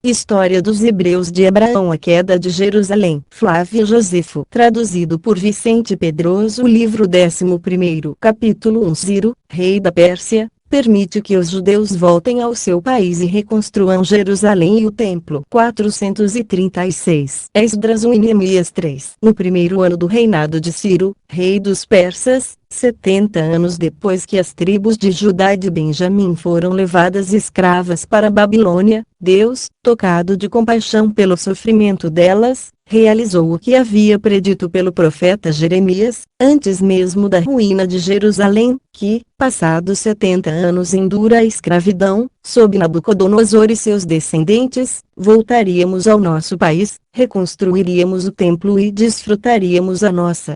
História dos Hebreus de Abraão. A queda de Jerusalém. Flávio Josefo. Traduzido por Vicente Pedroso. Livro 11º. Capítulo 1. Ciro, rei da Pérsia, permite que os judeus voltem ao seu país e reconstruam Jerusalém e o templo. 436. Esdras 1 e Neemias 3. No primeiro ano do reinado de Ciro, rei dos persas, 70 anos depois que as tribos de Judá e de Benjamim foram levadas escravas para a Babilônia, Deus, tocado de compaixão pelo sofrimento delas, realizou o que havia predito pelo profeta Jeremias, antes mesmo da ruína de Jerusalém, que, passados 70 anos em dura escravidão, sob Nabucodonosor e seus descendentes, voltaríamos ao nosso país, reconstruiríamos o templo e desfrutaríamos a nossa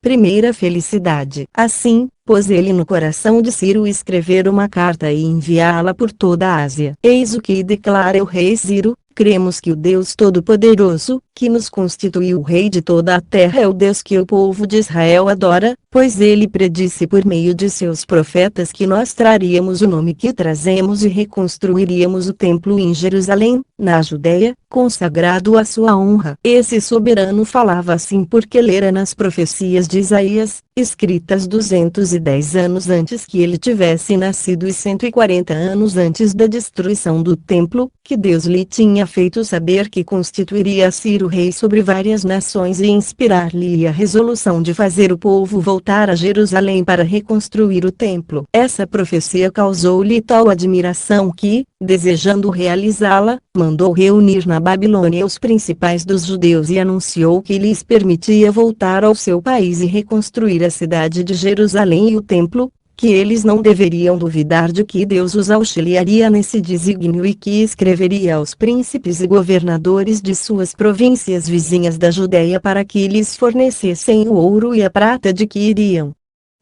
primeira felicidade. Assim, pôs ele no coração de Ciro escrever uma carta e enviá-la por toda a Ásia. Eis o que declara o rei Ciro: cremos que o Deus Todo-Poderoso, que nos constituiu o rei de toda a terra, é o Deus que o povo de Israel adora, pois ele predisse por meio de seus profetas que nós traríamos o nome que trazemos e reconstruiríamos o templo em Jerusalém, na Judéia, consagrado à sua honra. Esse soberano falava assim porque lera nas profecias de Isaías, escritas 210 anos antes que ele tivesse nascido e 140 anos antes da destruição do templo, que Deus lhe tinha feito saber que constituiria Ciro rei sobre várias nações e inspirar-lhe a resolução de fazer o povo voltar a Jerusalém para reconstruir o templo. Essa profecia causou-lhe tal admiração que, desejando realizá-la, mandou reunir na Babilônia os principais dos judeus e anunciou que lhes permitia voltar ao seu país e reconstruir a cidade de Jerusalém e o templo, que eles não deveriam duvidar de que Deus os auxiliaria nesse desígnio e que escreveria aos príncipes e governadores de suas províncias vizinhas da Judéia para que lhes fornecessem o ouro e a prata de que iriam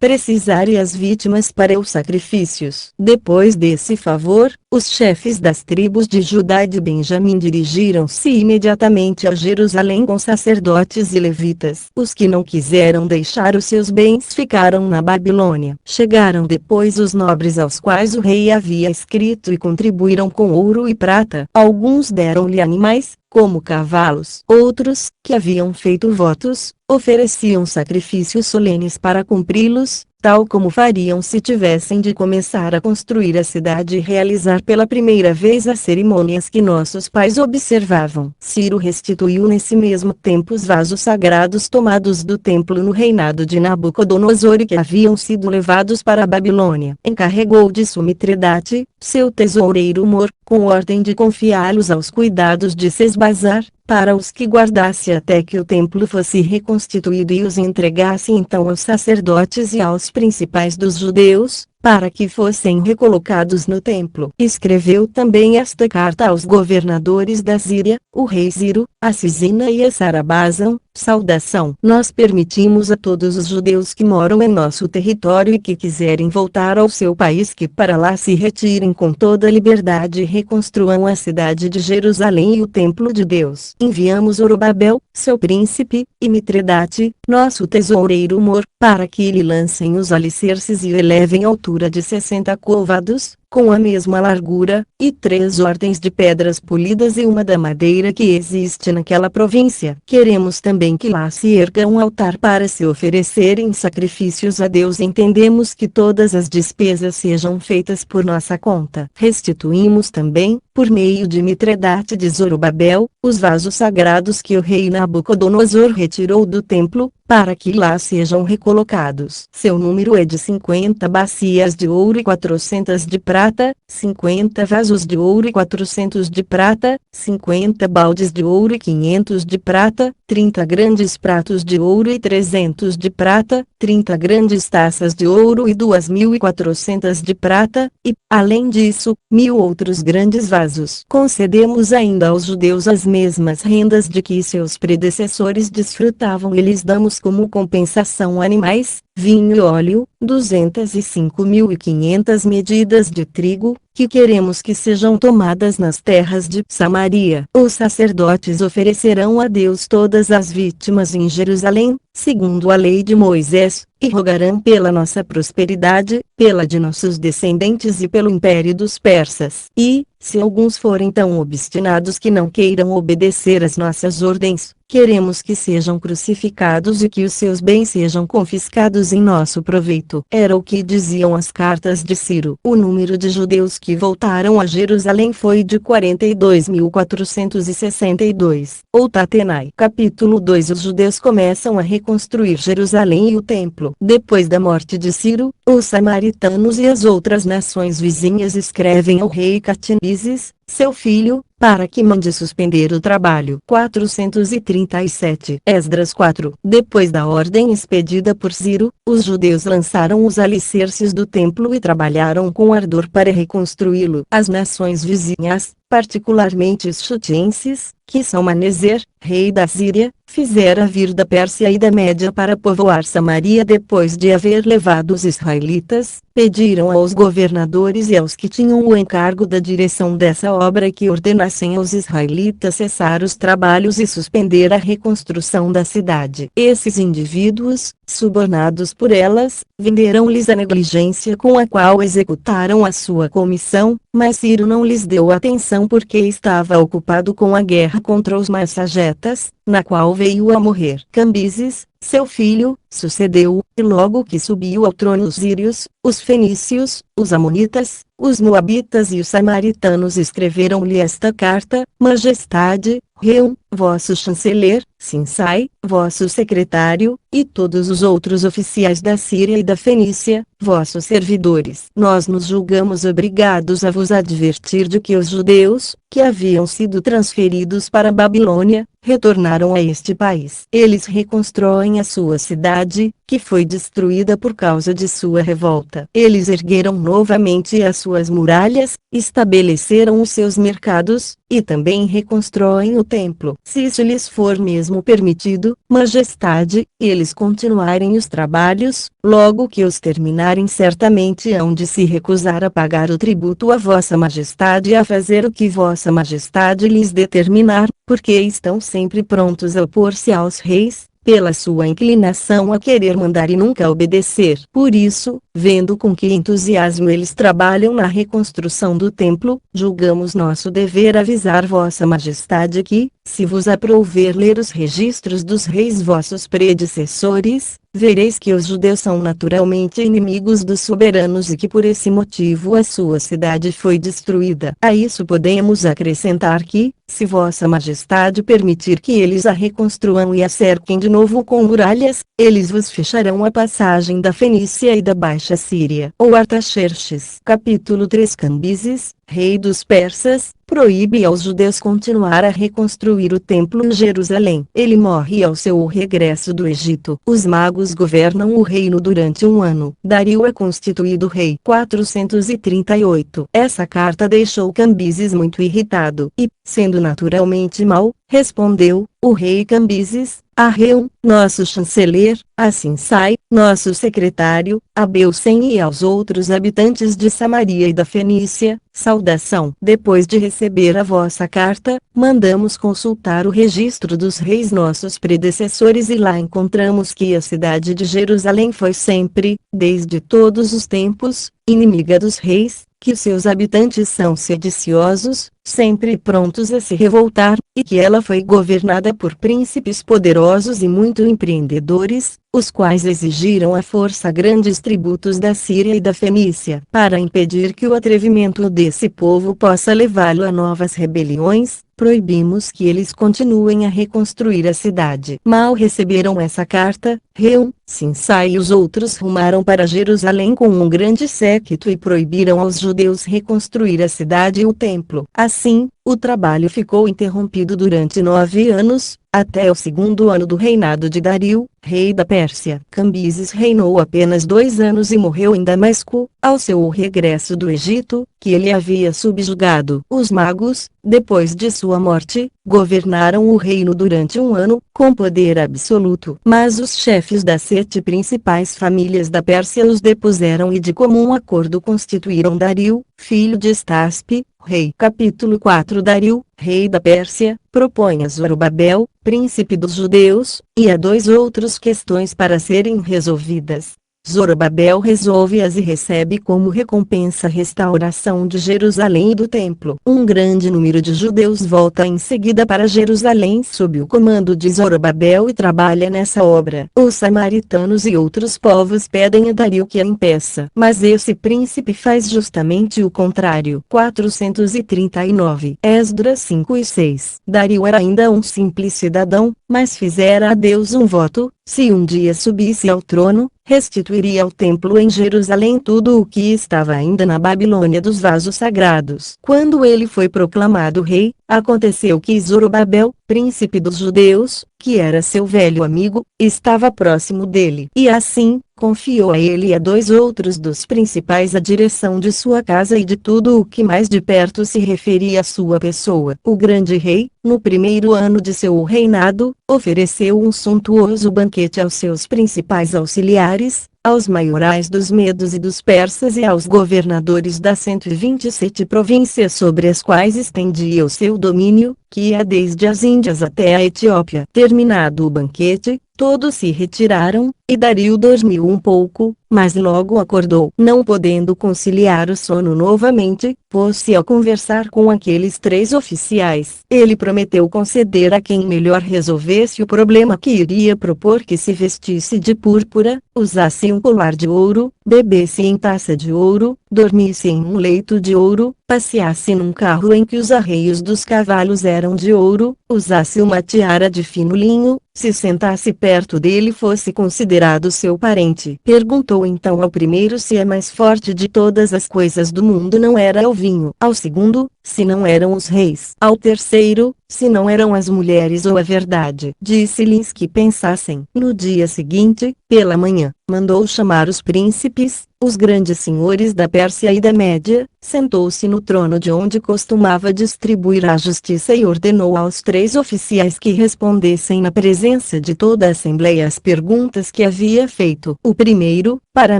precisar e as vítimas para os sacrifícios. Depois desse favor, os chefes das tribos de Judá e de Benjamim dirigiram-se imediatamente a Jerusalém com sacerdotes e levitas. Os que não quiseram deixar os seus bens ficaram na Babilônia. Chegaram depois os nobres aos quais o rei havia escrito e contribuíram com ouro e prata. Alguns deram-lhe animais, como cavalos. Outros, que haviam feito votos, ofereciam sacrifícios solenes para cumpri-los, tal como fariam se tivessem de começar a construir a cidade e realizar pela primeira vez as cerimônias que nossos pais observavam. Ciro restituiu nesse mesmo tempo os vasos sagrados tomados do templo no reinado de Nabucodonosor e que haviam sido levados para a Babilônia. Encarregou disso Mitredate, seu tesoureiro-mor, com ordem de confiá-los aos cuidados de Sesbazar, para os que guardasse até que o templo fosse reconstituído e os entregasse então aos sacerdotes e aos principais dos judeus, para que fossem recolocados no templo. Escreveu também esta carta aos governadores da Síria, o rei Ciro, a Cisina e a Sarabazão: saudação. Nós permitimos a todos os judeus que moram em nosso território e que quiserem voltar ao seu país que para lá se retirem com toda liberdade e reconstruam a cidade de Jerusalém e o templo de Deus. Enviamos Zorobabel, seu príncipe, e Mitredate, nosso tesoureiro-mor, para que lhe lancem os alicerces e elevem a altura de 60 côvados, com a mesma largura, e 3 ordens de pedras polidas e uma da madeira que existe naquela província. Queremos também que lá se erga um altar para se oferecerem sacrifícios a Deus. Entendemos que todas as despesas sejam feitas por nossa conta. Restituímos também, por meio de Mitredate de Zorobabel, os vasos sagrados que o rei Nabucodonosor retirou do templo, para que lá sejam recolocados. Seu número é de 50 bacias de ouro e 400 de prata, 50 vasos de ouro e 400 de prata, 50 baldes de ouro e 500 de prata, 30 grandes pratos de ouro e 300 de prata, 30 grandes taças de ouro e 2.400 de prata, e, além disso, 1.000 outros grandes vasos. Concedemos ainda aos judeus as mesmas rendas de que seus predecessores desfrutavam e lhes damos como compensação animais, vinho e óleo, 205.500 medidas de trigo, que queremos que sejam tomadas nas terras de Samaria. Os sacerdotes oferecerão a Deus todas as vítimas em Jerusalém, segundo a lei de Moisés, e rogarão pela nossa prosperidade, pela de nossos descendentes e pelo império dos persas. E, se alguns forem tão obstinados que não queiram obedecer às nossas ordens, queremos que sejam crucificados e que os seus bens sejam confiscados em nosso proveito. Era o que diziam as cartas de Ciro. O número de judeus que voltaram a Jerusalém foi de 42.462. Ou Tatenai. Capítulo 2. Os judeus começam a reconstruir Jerusalém e o templo. Depois da morte de Ciro, os samaritanos e as outras nações vizinhas escrevem ao rei Cambises, seu filho, para que mande suspender o trabalho. 437. Esdras 4. Depois da ordem expedida por Ciro, os judeus lançaram os alicerces do templo e trabalharam com ardor para reconstruí-lo. As nações vizinhas, particularmente os chutienses, que Salmaneser, rei da Síria, fizera vir da Pérsia e da Média para povoar Samaria depois de haver levado os israelitas, pediram aos governadores e aos que tinham o encargo da direção dessa obra que ordenassem aos israelitas cessar os trabalhos e suspender a reconstrução da cidade. Esses indivíduos, subornados por elas, venderam-lhes a negligência com a qual executaram a sua comissão, mas Ciro não lhes deu atenção porque estava ocupado com a guerra contra os Massagetas, na qual veio a morrer. Cambises, seu filho, sucedeu-o, e logo que subiu ao trono os sírios, os fenícios, os amonitas, os moabitas e os samaritanos escreveram-lhe esta carta: Majestade, Reum, vosso chanceler, Sinsai, vosso secretário, e todos os outros oficiais da Síria e da Fenícia, vossos servidores. Nós nos julgamos obrigados a vos advertir de que os judeus, que haviam sido transferidos para a Babilônia, retornaram a este país. Eles reconstroem a sua cidade, que foi destruída por causa de sua revolta. Eles ergueram novamente as suas muralhas, estabeleceram os seus mercados, e também reconstroem o templo. Se isso lhes for mesmo permitido, Majestade, e eles continuarem os trabalhos, logo que os terminarem certamente hão de se recusar a pagar o tributo a vossa Majestade e a fazer o que vossa Majestade lhes determinar, porque estão sempre prontos a opor-se aos reis, pela sua inclinação a querer mandar e nunca obedecer. Por isso, vendo com que entusiasmo eles trabalham na reconstrução do templo, julgamos nosso dever avisar vossa Majestade que, se vos aprouver ler os registros dos reis vossos predecessores, vereis que os judeus são naturalmente inimigos dos soberanos e que por esse motivo a sua cidade foi destruída. A isso podemos acrescentar que, se vossa Majestade permitir que eles a reconstruam e a cerquem de novo com muralhas, eles vos fecharão a passagem da Fenícia e da Baixa Síria. Ou Artaxerxes. Capítulo 3. Cambises, rei dos persas, proíbe aos judeus continuar a reconstruir o templo em Jerusalém. Ele morre ao seu regresso do Egito. Os magos governam o reino durante um ano. Dario é constituído rei. 438. Essa carta deixou Cambises muito irritado e, sendo naturalmente mau, respondeu o rei Cambises a Reum, nosso chanceler, a Sinsai, nosso secretário, a Belcem e aos outros habitantes de Samaria e da Fenícia: saudação. Depois de receber a vossa carta, mandamos consultar o registro dos reis nossos predecessores e lá encontramos que a cidade de Jerusalém foi sempre, desde todos os tempos, inimiga dos reis, que os seus habitantes são sediciosos, sempre prontos a se revoltar, e que ela foi governada por príncipes poderosos e muito empreendedores, os quais exigiram à força grandes tributos da Síria e da Fenícia. Para impedir que o atrevimento desse povo possa levá-lo a novas rebeliões, proibimos que eles continuem a reconstruir a cidade. Mal receberam essa carta, Reum, Sinsai e os outros rumaram para Jerusalém com um grande séquito e proibiram aos judeus reconstruir a cidade e o templo. Assim, o trabalho ficou interrompido durante 9 anos, até o segundo ano do reinado de Dario, rei da Pérsia. Cambises reinou apenas 2 anos e morreu em Damasco, ao seu regresso do Egito, que ele havia subjugado. Os magos, depois de sua morte, governaram o reino durante 1 ano, com poder absoluto. Mas os chefes das 7 principais famílias da Pérsia os depuseram e de comum acordo constituíram Dario, filho de Estaspe, rei. Capítulo 4. Dario, rei da Pérsia, propõe a Zorobabel, príncipe dos judeus, e a dois outros questões para serem resolvidas. Zorobabel resolve-as e recebe como recompensa a restauração de Jerusalém e do templo. Um grande número de judeus volta em seguida para Jerusalém sob o comando de Zorobabel e trabalha nessa obra. Os samaritanos e outros povos pedem a Dario que a impeça, mas esse príncipe faz justamente o contrário. 439. Esdras 5 e 6. Dario era ainda um simples cidadão, mas fizera a Deus um voto: se um dia subisse ao trono, restituiria ao templo em Jerusalém tudo o que estava ainda na Babilônia dos vasos sagrados. Quando ele foi proclamado rei, aconteceu que Zorobabel, príncipe dos judeus, que era seu velho amigo, estava próximo dele. E assim, confiou a ele e a dois outros dos principais a direção de sua casa e de tudo o que mais de perto se referia à sua pessoa. O grande rei, no primeiro ano de seu reinado, ofereceu um suntuoso banquete aos seus principais auxiliares, aos maiorais dos medos e dos persas e aos governadores das 127 províncias sobre as quais estendia o seu domínio, que ia desde as Índias até a Etiópia. Terminado o banquete, todos se retiraram, e Dario dormiu um pouco, mas logo acordou. Não podendo conciliar o sono novamente, pôs-se a conversar com aqueles três oficiais. Ele prometeu conceder a quem melhor resolvesse o problema que iria propor que se vestisse de púrpura, usasse um colar de ouro, bebesse em taça de ouro, dormisse em um leito de ouro, passeasse num carro em que os arreios dos cavalos eram de ouro, usasse uma tiara de fino linho, se sentasse perto dele fosse considerado seu parente. Perguntou então ao primeiro se a mais forte de todas as coisas do mundo não era o vinho. Ao segundo, se não eram os reis. Ao terceiro, se não eram as mulheres ou a verdade. Disse-lhes que pensassem. No dia seguinte, pela manhã, mandou chamar os príncipes, os grandes senhores da Pérsia e da Média, sentou-se no trono de onde costumava distribuir a justiça e ordenou aos três oficiais que respondessem na presença de toda a Assembleia as perguntas que havia feito. O primeiro, para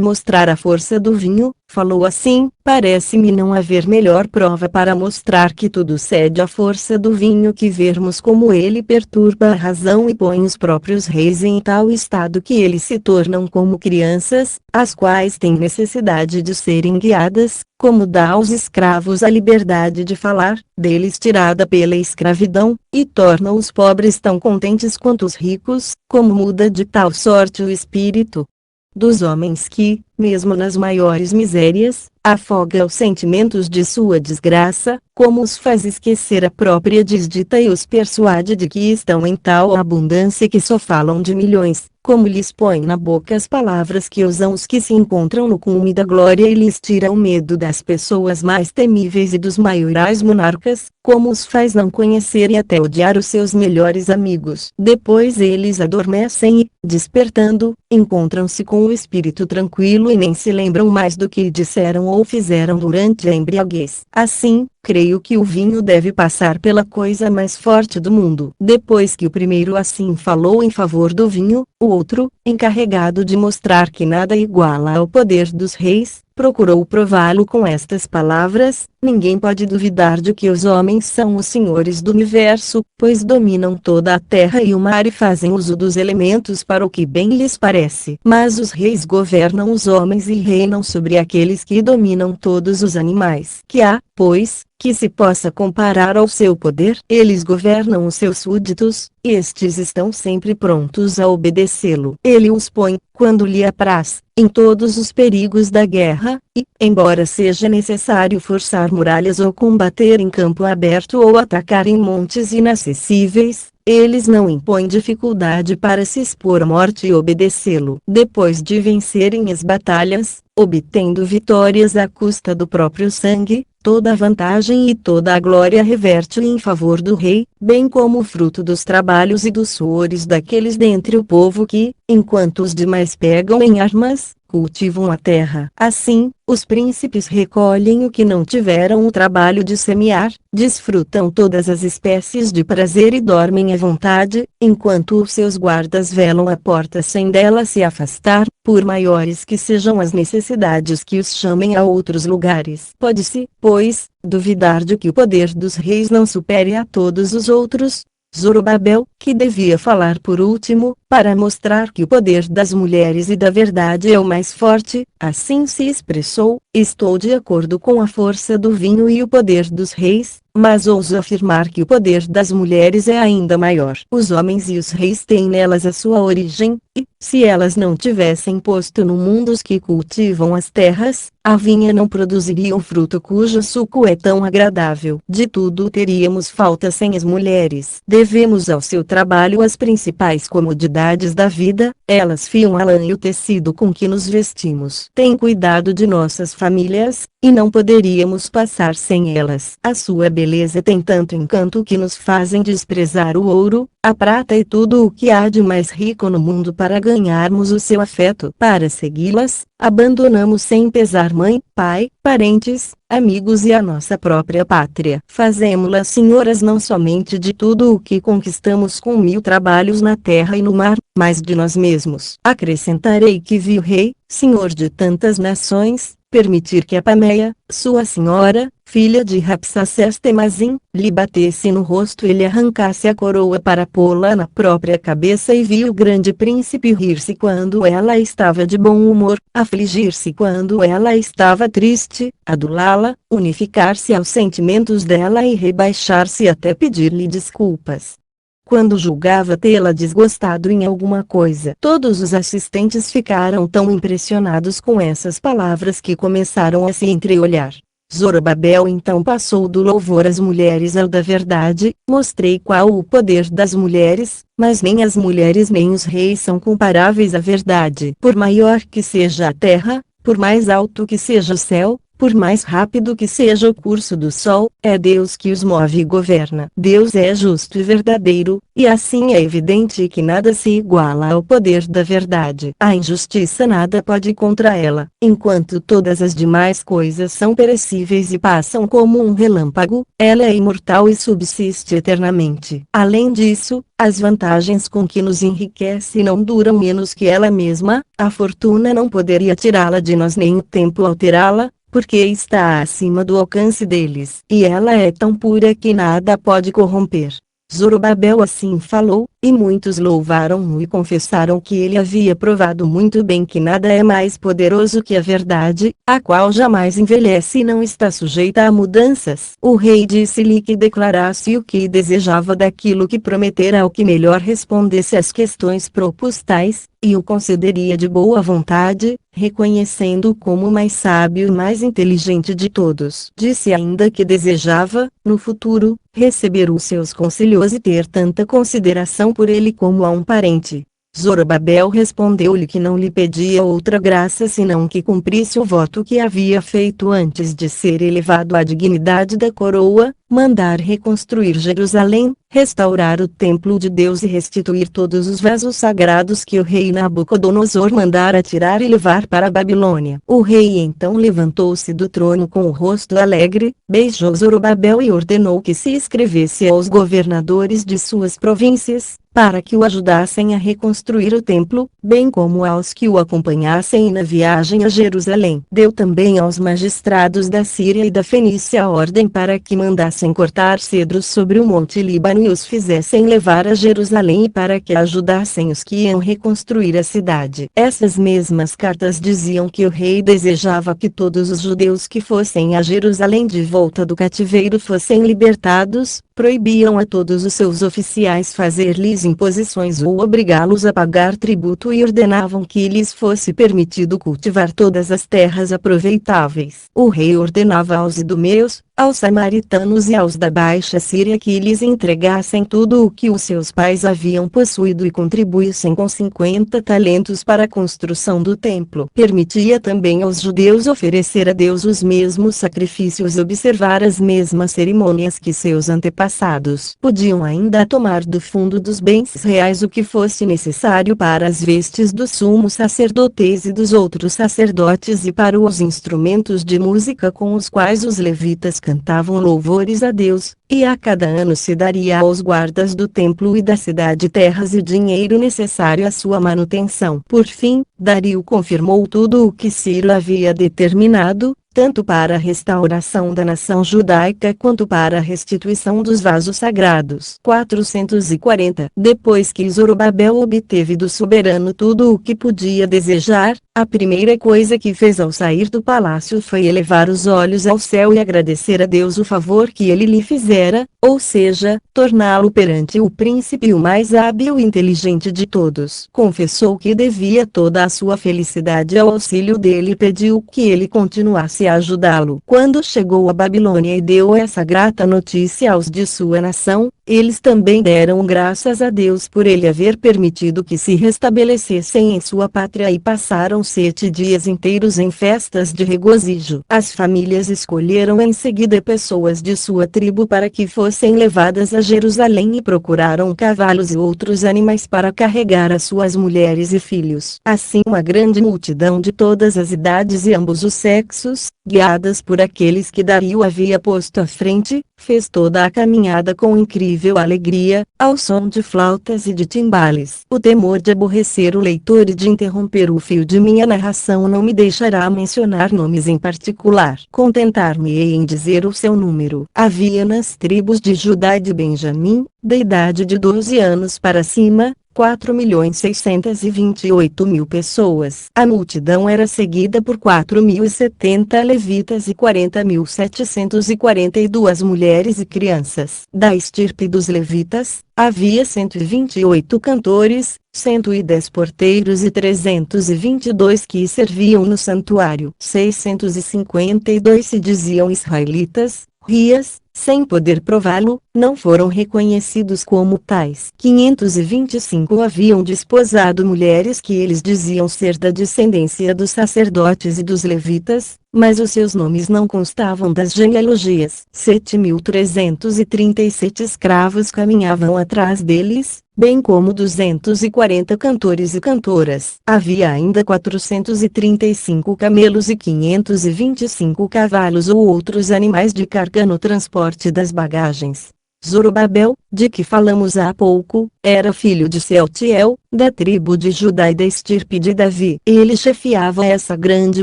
mostrar a força do vinho, falou assim: parece-me não haver melhor prova para mostrar que tudo cede à força do vinho que vermos como ele perturba a razão e põe os próprios reis em tal estado que eles se tornam como crianças, as quais têm necessidade de serem guiadas, como dá aos escravos a liberdade de falar, deles tirada pela escravidão, e torna os pobres tão contentes quanto os ricos, como muda de tal sorte o espírito dos homens que, mesmo nas maiores misérias, afoga os sentimentos de sua desgraça, como os faz esquecer a própria desdita e os persuade de que estão em tal abundância que só falam de milhões, como lhes põe na boca as palavras que usam os que se encontram no cume da glória e lhes tira o medo das pessoas mais temíveis e dos maiorais monarcas, como os faz não conhecer e até odiar os seus melhores amigos. Depois eles adormecem e, despertando, encontram-se com o espírito tranquilo e nem se lembram mais do que disseram ou fizeram durante a embriaguez. Assim, creio que o vinho deve passar pela coisa mais forte do mundo. Depois que o primeiro assim falou em favor do vinho, o outro, encarregado de mostrar que nada iguala ao poder dos reis, procurou prová-lo com estas palavras: ninguém pode duvidar de que os homens são os senhores do universo, pois dominam toda a terra e o mar e fazem uso dos elementos para o que bem lhes parece. Mas os reis governam os homens e reinam sobre aqueles que dominam todos os animais. Que há, pois, que se possa comparar ao seu poder? Eles governam os seus súditos, e estes estão sempre prontos a obedecê-lo. Ele os põe, quando lhe apraz, em todos os perigos da guerra, e, embora seja necessário forçar muralhas ou combater em campo aberto ou atacar em montes inacessíveis, eles não impõem dificuldade para se expor à morte e obedecê-lo. Depois de vencerem as batalhas, obtendo vitórias à custa do próprio sangue, toda a vantagem e toda a glória reverte em favor do rei, bem como o fruto dos trabalhos e dos suores daqueles dentre o povo que, enquanto os demais pegam em armas, cultivam a terra. Assim, os príncipes recolhem o que não tiveram o trabalho de semear, desfrutam todas as espécies de prazer e dormem à vontade, enquanto os seus guardas velam a porta sem dela se afastar, por maiores que sejam as necessidades que os chamem a outros lugares. Pode-se, pois, duvidar de que o poder dos reis não supere a todos os outros? Zorobabel, que devia falar por último, para mostrar que o poder das mulheres e da verdade é o mais forte, assim se expressou: estou de acordo com a força do vinho e o poder dos reis, mas ouso afirmar que o poder das mulheres é ainda maior. Os homens e os reis têm nelas a sua origem, e, se elas não tivessem posto no mundo os que cultivam as terras, a vinha não produziria um fruto cujo suco é tão agradável. De tudo teríamos falta sem as mulheres. Devemos ao seu trabalho as principais comodidades da vida, elas fiam a lã e o tecido com que nos vestimos. Têm cuidado de nossas famílias, e não poderíamos passar sem elas. A sua beleza tem tanto encanto que nos fazem desprezar o ouro, a prata e tudo o que há de mais rico no mundo para ganharmos o seu afeto. Para segui-las, abandonamos sem pesar mãe, pai, parentes, amigos e a nossa própria pátria. Fazemo-las senhoras não somente de tudo o que conquistamos com 1000 trabalhos na terra e no mar, mas de nós mesmos. Acrescentarei que vi o rei, senhor de tantas nações, permitir que Apameia, sua senhora, filha de Rapsacés-Temazim, lhe batesse no rosto e lhe arrancasse a coroa para pô-la na própria cabeça, e viu o grande príncipe rir-se quando ela estava de bom humor, afligir-se quando ela estava triste, adulá-la, unificar-se aos sentimentos dela e rebaixar-se até pedir-lhe desculpas quando julgava tê-la desgostado em alguma coisa. Todos os assistentes ficaram tão impressionados com essas palavras que começaram a se entreolhar. Zorobabel então passou do louvor às mulheres ao da verdade. Mostrei qual o poder das mulheres, mas nem as mulheres nem os reis são comparáveis à verdade. Por maior que seja a terra, por mais alto que seja o céu, por mais rápido que seja o curso do sol, é Deus que os move e governa. Deus é justo e verdadeiro, e assim é evidente que nada se iguala ao poder da verdade. A injustiça nada pode contra ela. Enquanto todas as demais coisas são perecíveis e passam como um relâmpago, ela é imortal e subsiste eternamente. Além disso, as vantagens com que nos enriquece não duram menos que ela mesma. A fortuna não poderia tirá-la de nós nem o tempo alterá-la, porque está acima do alcance deles. E ela é tão pura que nada pode corromper. Zorobabel assim falou, e muitos louvaram-no e confessaram que ele havia provado muito bem que nada é mais poderoso que a verdade, a qual jamais envelhece e não está sujeita a mudanças. O rei disse-lhe que declarasse o que desejava daquilo que prometera ao que melhor respondesse às questões propostais, e o concederia de boa vontade, reconhecendo-o como o mais sábio e mais inteligente de todos. Disse ainda que desejava, no futuro, receber os seus conselhos e ter tanta consideração por ele como a um parente. Zorobabel respondeu-lhe que não lhe pedia outra graça senão que cumprisse o voto que havia feito antes de ser elevado à dignidade da coroa, mandar reconstruir Jerusalém, restaurar o templo de Deus e restituir todos os vasos sagrados que o rei Nabucodonosor mandara tirar e levar para a Babilônia. O rei então levantou-se do trono com o rosto alegre, beijou Zorobabel e ordenou que se escrevesse aos governadores de suas províncias, para que o ajudassem a reconstruir o templo, bem como aos que o acompanhassem na viagem a Jerusalém. Deu também aos magistrados da Síria e da Fenícia a ordem para que mandassem cortar cedros sobre o monte Líbano e os fizessem levar a Jerusalém, e para que ajudassem os que iam reconstruir a cidade. Essas mesmas cartas diziam que o rei desejava que todos os judeus que fossem a Jerusalém de volta do cativeiro fossem libertados, proibiam a todos os seus oficiais fazer-lhes imposições ou obrigá-los a pagar tributo e ordenavam que lhes fosse permitido cultivar todas as terras aproveitáveis. O rei ordenava aos idumeus, aos samaritanos e aos da Baixa Síria que lhes entregassem tudo o que os seus pais haviam possuído e contribuíssem com 50 talentos para a construção do templo. Permitia também aos judeus oferecer a Deus os mesmos sacrifícios e observar as mesmas cerimônias que seus antepassados. Podiam ainda tomar do fundo dos bens reais o que fosse necessário para as vestes dos sumos sacerdotes e dos outros sacerdotes e para os instrumentos de música com os quais os levitas cantavam louvores a Deus, e a cada ano se daria aos guardas do templo e da cidade terras e dinheiro necessário à sua manutenção. Por fim, Dario confirmou tudo o que Ciro havia determinado, tanto para a restauração da nação judaica quanto para a restituição dos vasos sagrados. 440 Depois que Zorobabel obteve do soberano tudo o que podia desejar, a primeira coisa que fez ao sair do palácio foi elevar os olhos ao céu e agradecer a Deus o favor que ele lhe fizera, ou seja, torná-lo perante o príncipe o mais hábil e inteligente de todos. Confessou que devia toda a sua felicidade ao auxílio dele e pediu que ele continuasse a ajudá-lo. Quando chegou a Babilônia e deu essa grata notícia aos de sua nação, eles também deram graças a Deus por ele haver permitido que se restabelecessem em sua pátria e passaram 7 dias inteiros em festas de regozijo. As famílias escolheram em seguida pessoas de sua tribo para que fossem levadas a Jerusalém e procuraram cavalos e outros animais para carregar as suas mulheres e filhos. Assim uma grande multidão de todas as idades e ambos os sexos, guiadas por aqueles que Dario havia posto à frente, fez toda a caminhada com incrível alegria, ao som de flautas e de timbales. O temor de aborrecer o leitor e de interromper o fio de minha narração não me deixará mencionar nomes em particular. Contentar-me-ei em dizer o seu número. Havia nas tribos de Judá e de Benjamim, da idade de 12 anos para cima, 4.628.000 pessoas. A multidão era seguida por 4.070 levitas e 40.742 mulheres e crianças. Da estirpe dos levitas, havia 128 cantores, 110 porteiros e 322 que serviam no santuário. 652 se diziam israelitas, rias, sem poder prová-lo, não foram reconhecidos como tais. 525 haviam desposado mulheres que eles diziam ser da descendência dos sacerdotes e dos levitas, mas os seus nomes não constavam das genealogias. 7.337 escravos caminhavam atrás deles, bem como 240 cantores e cantoras. Havia ainda 435 camelos e 525 cavalos ou outros animais de carga no transporte das bagagens. Zorobabel, de que falamos há pouco, era filho de Sealtiel, da tribo de Judá e da estirpe de Davi. Ele chefiava essa grande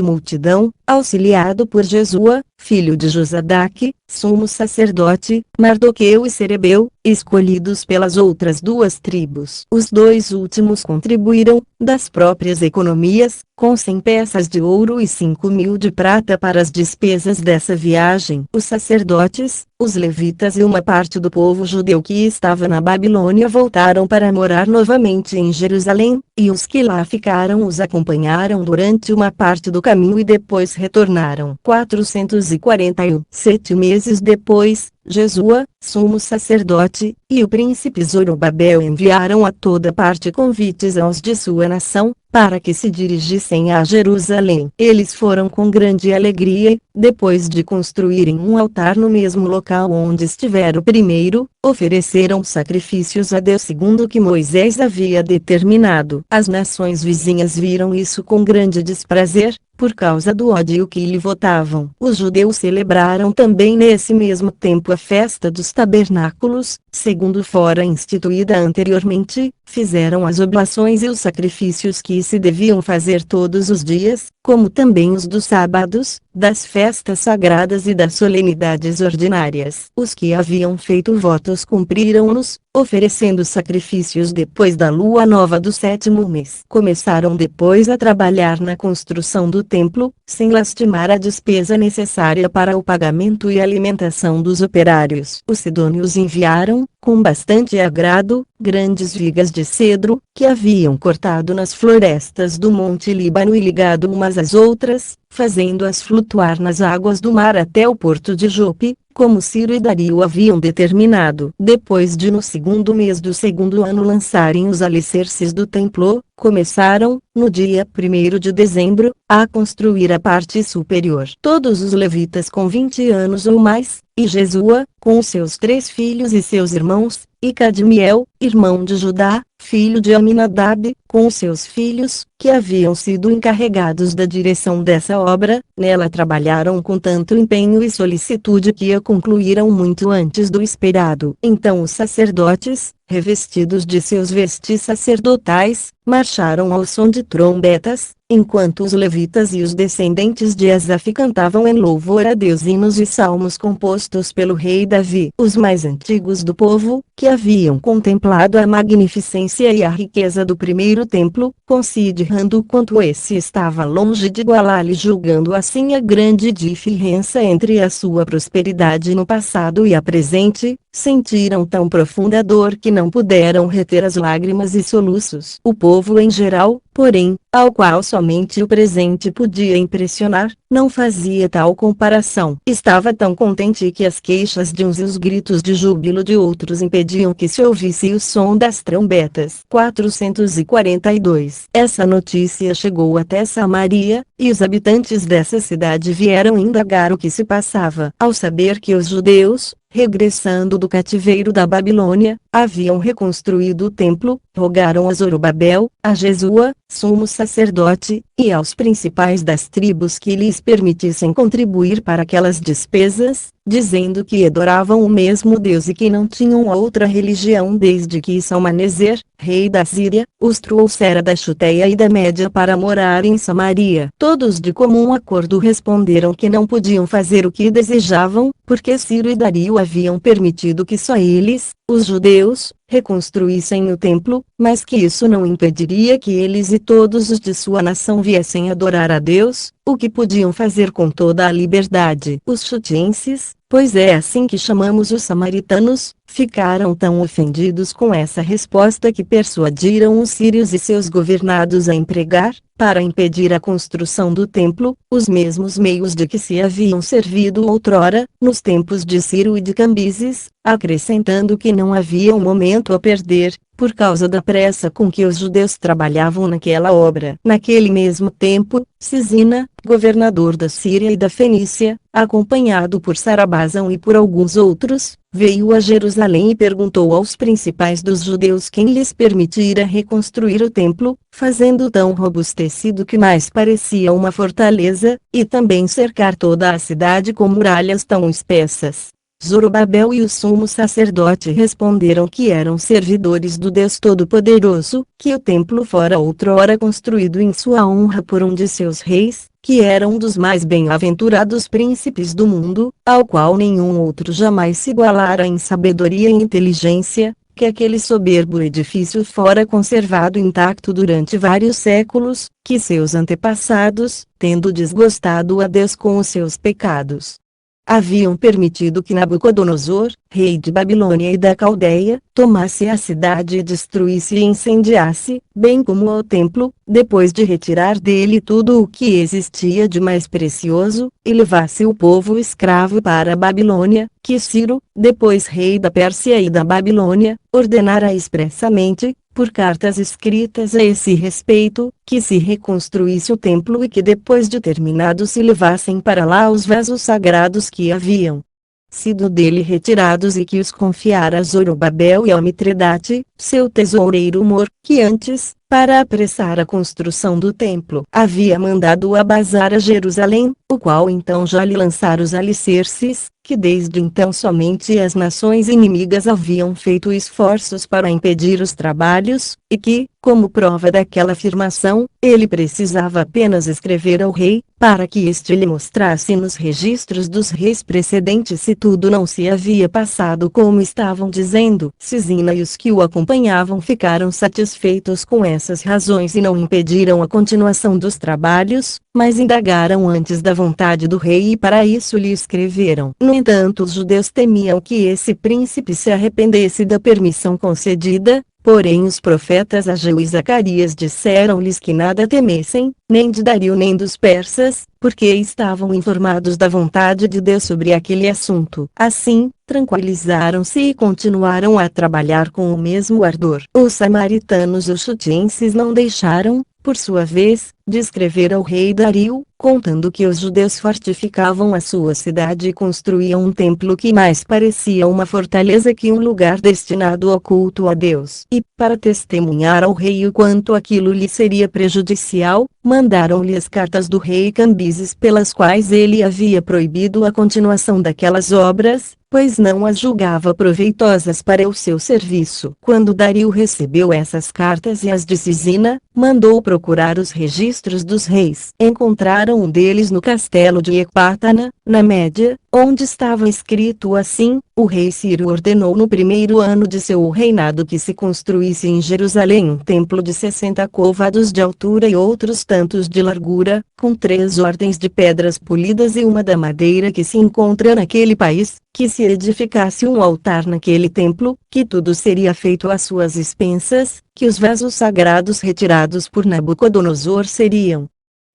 multidão, auxiliado por Jesua, filho de Josadaque, sumo sacerdote, Mardoqueu e Serebeu, escolhidos pelas outras 2 tribos. Os 2 últimos contribuíram, das próprias economias, com 100 peças de ouro e 5.000 de prata para as despesas dessa viagem. Os sacerdotes, os levitas e uma parte do povo judeu que estava na Babilônia voltaram para morar novamente em Jerusalém, e os que lá ficaram os acompanharam durante uma parte do caminho e depois retornaram. 441 7 meses depois, Jesua, sumo sacerdote, e o príncipe Zorobabel enviaram a toda parte convites aos de sua nação, para que se dirigissem a Jerusalém. Eles foram com grande alegria, depois de construírem um altar no mesmo local onde estivera o primeiro, ofereceram sacrifícios a Deus segundo o que Moisés havia determinado. As nações vizinhas viram isso com grande desprazer, por causa do ódio que lhe votavam. Os judeus celebraram também nesse mesmo tempo a festa dos tabernáculos, segundo fora instituída anteriormente, fizeram as oblações e os sacrifícios que se deviam fazer todos os dias, como também os dos sábados, das festas sagradas e das solenidades ordinárias. Os que haviam feito votos cumpriram-nos, oferecendo sacrifícios depois da lua nova do 7º mês. Começaram depois a trabalhar na construção do templo, sem lastimar a despesa necessária para o pagamento e alimentação dos operários. Os sidônios enviaram, com bastante agrado, grandes vigas de cedro, que haviam cortado nas florestas do Monte Líbano e ligado umas às outras, fazendo-as flutuar nas águas do mar até o porto de Jope, como Ciro e Dario haviam determinado. Depois de no segundo mês do segundo ano lançarem os alicerces do templo, começaram, no dia 1º de dezembro, a construir a parte superior. Todos os levitas com 20 anos ou mais, e Jesua, com os seus 3 filhos e seus irmãos, e Cadmiel, irmão de Judá, filho de Aminadab, com os seus filhos, que haviam sido encarregados da direção dessa obra, nela trabalharam com tanto empenho e solicitude que a concluíram muito antes do esperado. Então os sacerdotes, revestidos de seus vestes sacerdotais, marcharam ao som de trombetas, enquanto os levitas e os descendentes de Asaf cantavam em louvor a Deus hinos e salmos compostos pelo rei Davi. Os mais antigos do povo, que haviam contemplado a magnificência e a riqueza do primeiro templo, considerando quanto esse estava longe de igualar-lhe, julgando assim a grande diferença entre a sua prosperidade no passado e a presente, sentiram tão profunda dor que não puderam reter as lágrimas e soluços. O povo em geral, porém, ao qual somente o presente podia impressionar, não fazia tal comparação. Estava tão contente que as queixas de uns e os gritos de júbilo de outros impediam que se ouvisse o som das trombetas. 442. Essa notícia chegou até Samaria, e os habitantes dessa cidade vieram indagar o que se passava. Ao saber que os judeus, regressando do cativeiro da Babilônia, haviam reconstruído o templo, rogaram a Zorobabel, a Jesua, sumo sacerdote, e aos principais das tribos que lhes permitissem contribuir para aquelas despesas, dizendo que adoravam o mesmo Deus e que não tinham outra religião desde que Salmaneser, rei da Síria, os trouxera da Judeia e da Média para morar em Samaria. Todos de comum acordo responderam que não podiam fazer o que desejavam, porque Ciro e Dario haviam permitido que só eles, os judeus, reconstruíssem o templo, mas que isso não impediria que eles e todos os de sua nação viessem adorar a Deus, o que podiam fazer com toda a liberdade. Os chutienses, pois é assim que chamamos os samaritanos, ficaram tão ofendidos com essa resposta que persuadiram os sírios e seus governados a empregar, para impedir a construção do templo, os mesmos meios de que se haviam servido outrora, nos tempos de Ciro e de Cambises, acrescentando que não havia um momento a perder, por causa da pressa com que os judeus trabalhavam naquela obra. Naquele mesmo tempo, Cisina, governador da Síria e da Fenícia, acompanhado por Sarabazão e por alguns outros, veio a Jerusalém e perguntou aos principais dos judeus quem lhes permitira reconstruir o templo, fazendo tão robustecido que mais parecia uma fortaleza, e também cercar toda a cidade com muralhas tão espessas. Zorobabel e o sumo sacerdote responderam que eram servidores do Deus Todo-Poderoso, que o templo fora outrora construído em sua honra por um de seus reis, que era um dos mais bem-aventurados príncipes do mundo, ao qual nenhum outro jamais se igualara em sabedoria e inteligência, que aquele soberbo edifício fora conservado intacto durante vários séculos, que seus antepassados, tendo desgostado a Deus com os seus pecados, haviam permitido que Nabucodonosor, rei de Babilônia e da Caldeia, tomasse a cidade e destruísse e incendiasse, bem como o templo, depois de retirar dele tudo o que existia de mais precioso, e levasse o povo escravo para a Babilônia, que Ciro, depois rei da Pérsia e da Babilônia, ordenara expressamente, por cartas escritas a esse respeito, que se reconstruísse o templo e que depois de terminado se levassem para lá os vasos sagrados que haviam sido dele retirados e que os confiara a Zorobabel e a Mitredate, seu tesoureiro Mor, que antes, para apressar a construção do templo, havia mandado Abazar a Jerusalém, o qual então já lhe lançara os alicerces, que desde então somente as nações inimigas haviam feito esforços para impedir os trabalhos, e que, como prova daquela afirmação, ele precisava apenas escrever ao rei, para que este lhe mostrasse nos registros dos reis precedentes se tudo não se havia passado como estavam dizendo. Cisina e os que o acompanhavam ficaram satisfeitos com essas razões e não impediram a continuação dos trabalhos, mas indagaram antes da vontade do rei e para isso lhe escreveram. No entanto, os judeus temiam que esse príncipe se arrependesse da permissão concedida, Porém os profetas Ageu e Zacarias disseram-lhes que nada temessem, nem de Dario nem dos persas, porque estavam informados da vontade de Deus sobre aquele assunto. Assim, tranquilizaram-se e continuaram a trabalhar com o mesmo ardor. Os samaritanos e os chutienses não deixaram, por sua vez, de escrever ao rei Dario, contando que os judeus fortificavam a sua cidade e construíam um templo que mais parecia uma fortaleza que um lugar destinado ao culto a Deus. E, para testemunhar ao rei o quanto aquilo lhe seria prejudicial, mandaram-lhe as cartas do rei Cambises pelas quais ele havia proibido a continuação daquelas obras, pois não as julgava proveitosas para o seu serviço. Quando Dario recebeu essas cartas e as de Cisina, mandou procurar os registros dos reis. Encontraram um deles no castelo de Ecbatana, na Média, onde estava escrito assim: o rei Ciro ordenou no primeiro ano de seu reinado que se construísse em Jerusalém um templo de 60 côvados de altura e outros tantos de largura, com 3 ordens de pedras polidas e uma da madeira que se encontra naquele país, que se edificasse um altar naquele templo, que tudo seria feito às suas expensas, que os vasos sagrados retirados por Nabucodonosor seriam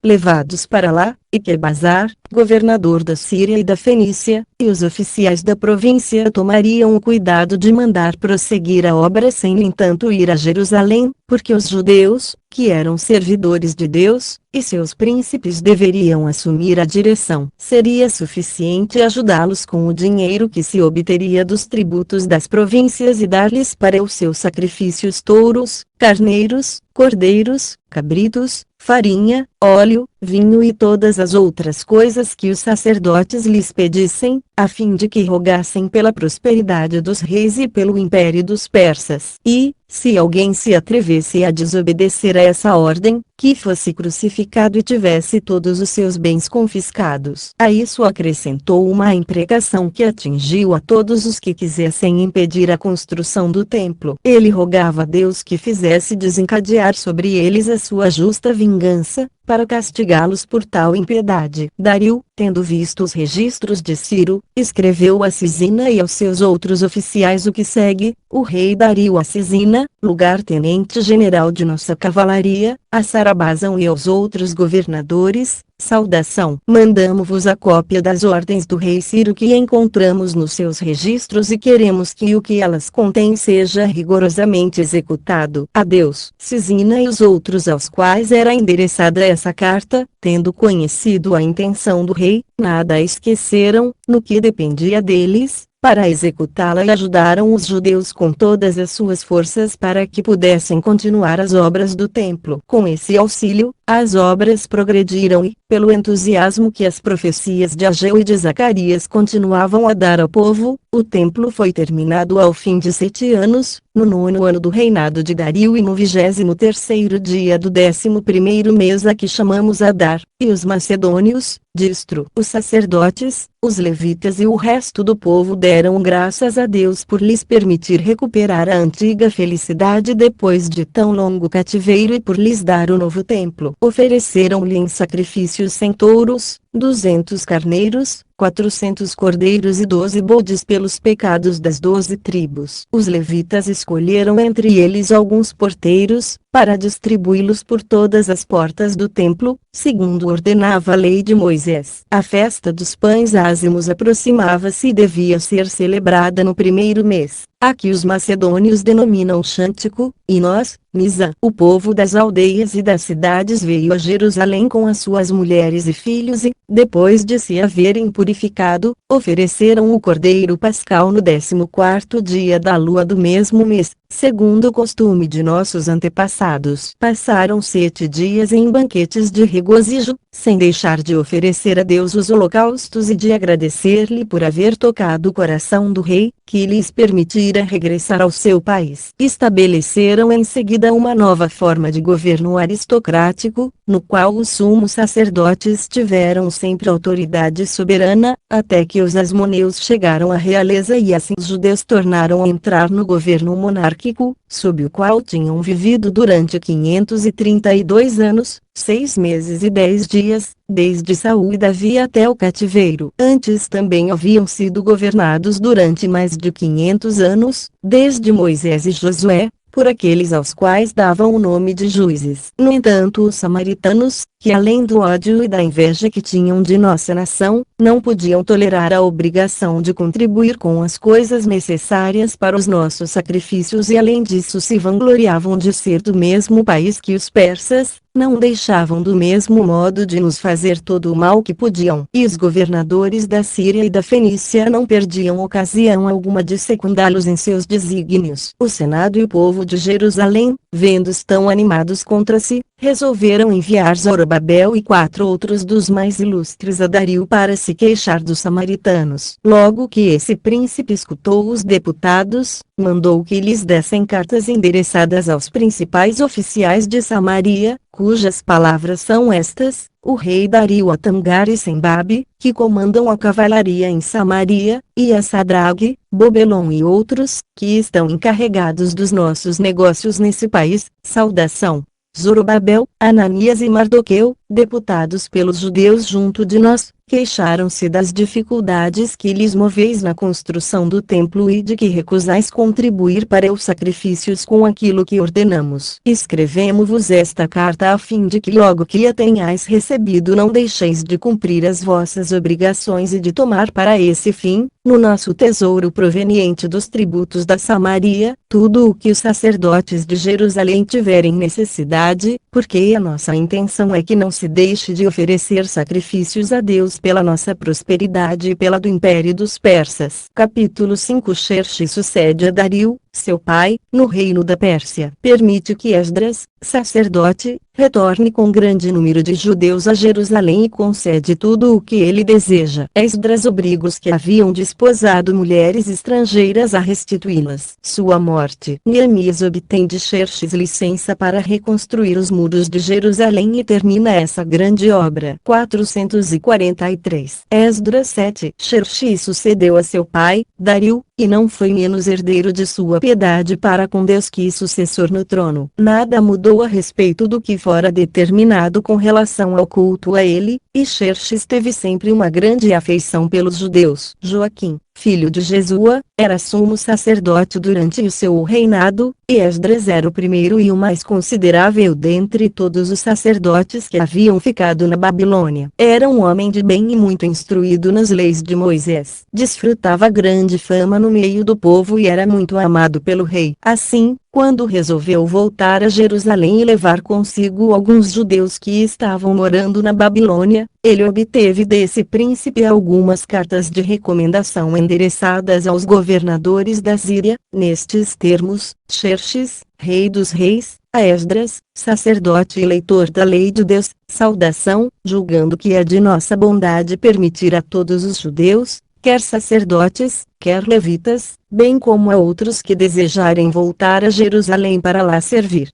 levados para lá, e que Bazar, governador da Síria e da Fenícia, e os oficiais da província tomariam o cuidado de mandar prosseguir a obra sem no entanto ir a Jerusalém, porque os judeus, que eram servidores de Deus, e seus príncipes deveriam assumir a direção. Seria suficiente ajudá-los com o dinheiro que se obteria dos tributos das províncias e dar-lhes para os seus sacrifícios touros, carneiros, cordeiros, cabritos, farinha, óleo, vinho e todas as outras coisas que os sacerdotes lhes pedissem, a fim de que rogassem pela prosperidade dos reis e pelo império dos persas. E, se alguém se atrevesse a desobedecer a essa ordem, que fosse crucificado e tivesse todos os seus bens confiscados. A isso acrescentou uma imprecação que atingiu a todos os que quisessem impedir a construção do templo. Ele rogava a Deus que fizesse desencadear sobre eles a sua justa vingança, para castigá-los por tal impiedade. Dario, tendo visto os registros de Ciro, escreveu a Cisina e aos seus outros oficiais o que segue: o rei Dario a Cisina, lugar-tenente-general de nossa cavalaria, a Sarabazão e aos outros governadores, saudação. Mandamo-vos a cópia das ordens do rei Ciro que encontramos nos seus registros e queremos que o que elas contêm seja rigorosamente executado. Adeus. Cisina e os outros aos quais era endereçada essa carta, tendo conhecido a intenção do rei, nada a esqueceram, no que dependia deles, para executá-la e ajudaram os judeus com todas as suas forças para que pudessem continuar as obras do templo. Com esse auxílio, as obras progrediram e, pelo entusiasmo que as profecias de Ageu e de Zacarias continuavam a dar ao povo, o templo foi terminado ao fim de 7 anos, no 9º ano do reinado de Dario e no 23º dia do 11º mês a que chamamos Adar, e os macedônios, Distro, os sacerdotes, os levitas e o resto do povo deram graças a Deus por lhes permitir recuperar a antiga felicidade depois de tão longo cativeiro e por lhes dar o novo templo. Ofereceram-lhe em sacrifícios 100 touros, 200 carneiros, 400 cordeiros e 12 bodes pelos pecados das 12 tribos. Os levitas escolheram entre eles alguns porteiros, para distribuí-los por todas as portas do templo, segundo ordenava a lei de Moisés. A festa dos pães ázimos aproximava-se e devia ser celebrada no 1º mês. Aqui os macedônios denominam Xântico, e nós, Misa. O povo das aldeias e das cidades veio a Jerusalém com as suas mulheres e filhos e, depois de se haverem purificado, ofereceram o cordeiro pascal no 14º dia da lua do mesmo mês, segundo o costume de nossos antepassados. Passaram 7 dias em banquetes de regozijo, sem deixar de oferecer a Deus os holocaustos e de agradecer-lhe por haver tocado o coração do rei, que lhes permitira regressar ao seu país. Estabeleceram em seguida uma nova forma de governo aristocrático, no qual os sumos sacerdotes tiveram sempre autoridade soberana, até que os asmoneus chegaram à realeza e assim os judeus tornaram a entrar no governo monárquico, sob o qual tinham vivido durante 532 anos, 6 meses e 10 dias, desde Saul e Davi até o cativeiro. Antes também haviam sido governados durante mais de 500 anos, desde Moisés e Josué, por aqueles aos quais davam o nome de juízes. No entanto, os samaritanos, que além do ódio e da inveja que tinham de nossa nação, não podiam tolerar a obrigação de contribuir com as coisas necessárias para os nossos sacrifícios e além disso se vangloriavam de ser do mesmo país que os persas, não deixavam do mesmo modo de nos fazer todo o mal que podiam. E os governadores da Síria e da Fenícia não perdiam ocasião alguma de secundá-los em seus desígnios. O Senado e o povo de Jerusalém, vendo-os tão animados contra si, resolveram enviar Zorobabel e 4 outros dos mais ilustres a Dario para se queixar dos samaritanos. Logo que esse príncipe escutou os deputados, mandou que lhes dessem cartas endereçadas aos principais oficiais de Samaria, cujas palavras são estas: o rei Dario a Tamgar e Sembabe, que comandam a cavalaria em Samaria, e a Sadrague, Bobelon e outros, que estão encarregados dos nossos negócios nesse país, saudação. Zorobabel, Ananias e Mardoqueu, deputados pelos judeus junto de nós, queixaram-se das dificuldades que lhes moveis na construção do templo e de que recusais contribuir para os sacrifícios com aquilo que ordenamos. Escrevemo-vos esta carta a fim de que logo que a tenhais recebido não deixeis de cumprir as vossas obrigações e de tomar para esse fim, no nosso tesouro proveniente dos tributos da Samaria, tudo o que os sacerdotes de Jerusalém tiverem necessidade, porque a nossa intenção é que não se deixe de oferecer sacrifícios a Deus pela nossa prosperidade e pela do império dos persas. Capítulo 5. Xerxes sucede a Dario, seu pai, no reino da Pérsia. Permite que Esdras, sacerdote, retorne com grande número de judeus a Jerusalém e concede tudo o que ele deseja. Esdras obriga os que haviam desposado mulheres estrangeiras a restituí-las. Sua morte. Neemias obtém de Xerxes licença para reconstruir os muros de Jerusalém e termina essa grande obra. 443. Esdras 7. Xerxes sucedeu a seu pai, Dario, e não foi menos herdeiro de sua piedade para com Deus que sucessor no trono. Nada mudou a respeito do que fora determinado com relação ao culto a ele, e Xerxes teve sempre uma grande afeição pelos judeus. Joaquim, filho de Jesua, era sumo sacerdote durante o seu reinado, e Esdras era o primeiro e o mais considerável dentre todos os sacerdotes que haviam ficado na Babilônia. Era um homem de bem e muito instruído nas leis de Moisés. Desfrutava grande fama no meio do povo e era muito amado pelo rei. Assim, quando resolveu voltar a Jerusalém e levar consigo alguns judeus que estavam morando na Babilônia, ele obteve desse príncipe algumas cartas de recomendação endereçadas aos governadores da Síria, nestes termos: Xerxes, rei dos reis, a Esdras, sacerdote e leitor da lei de Deus, saudação, julgando que é de nossa bondade permitir a todos os judeus, quer sacerdotes, quer levitas, bem como a outros que desejarem voltar a Jerusalém para lá servir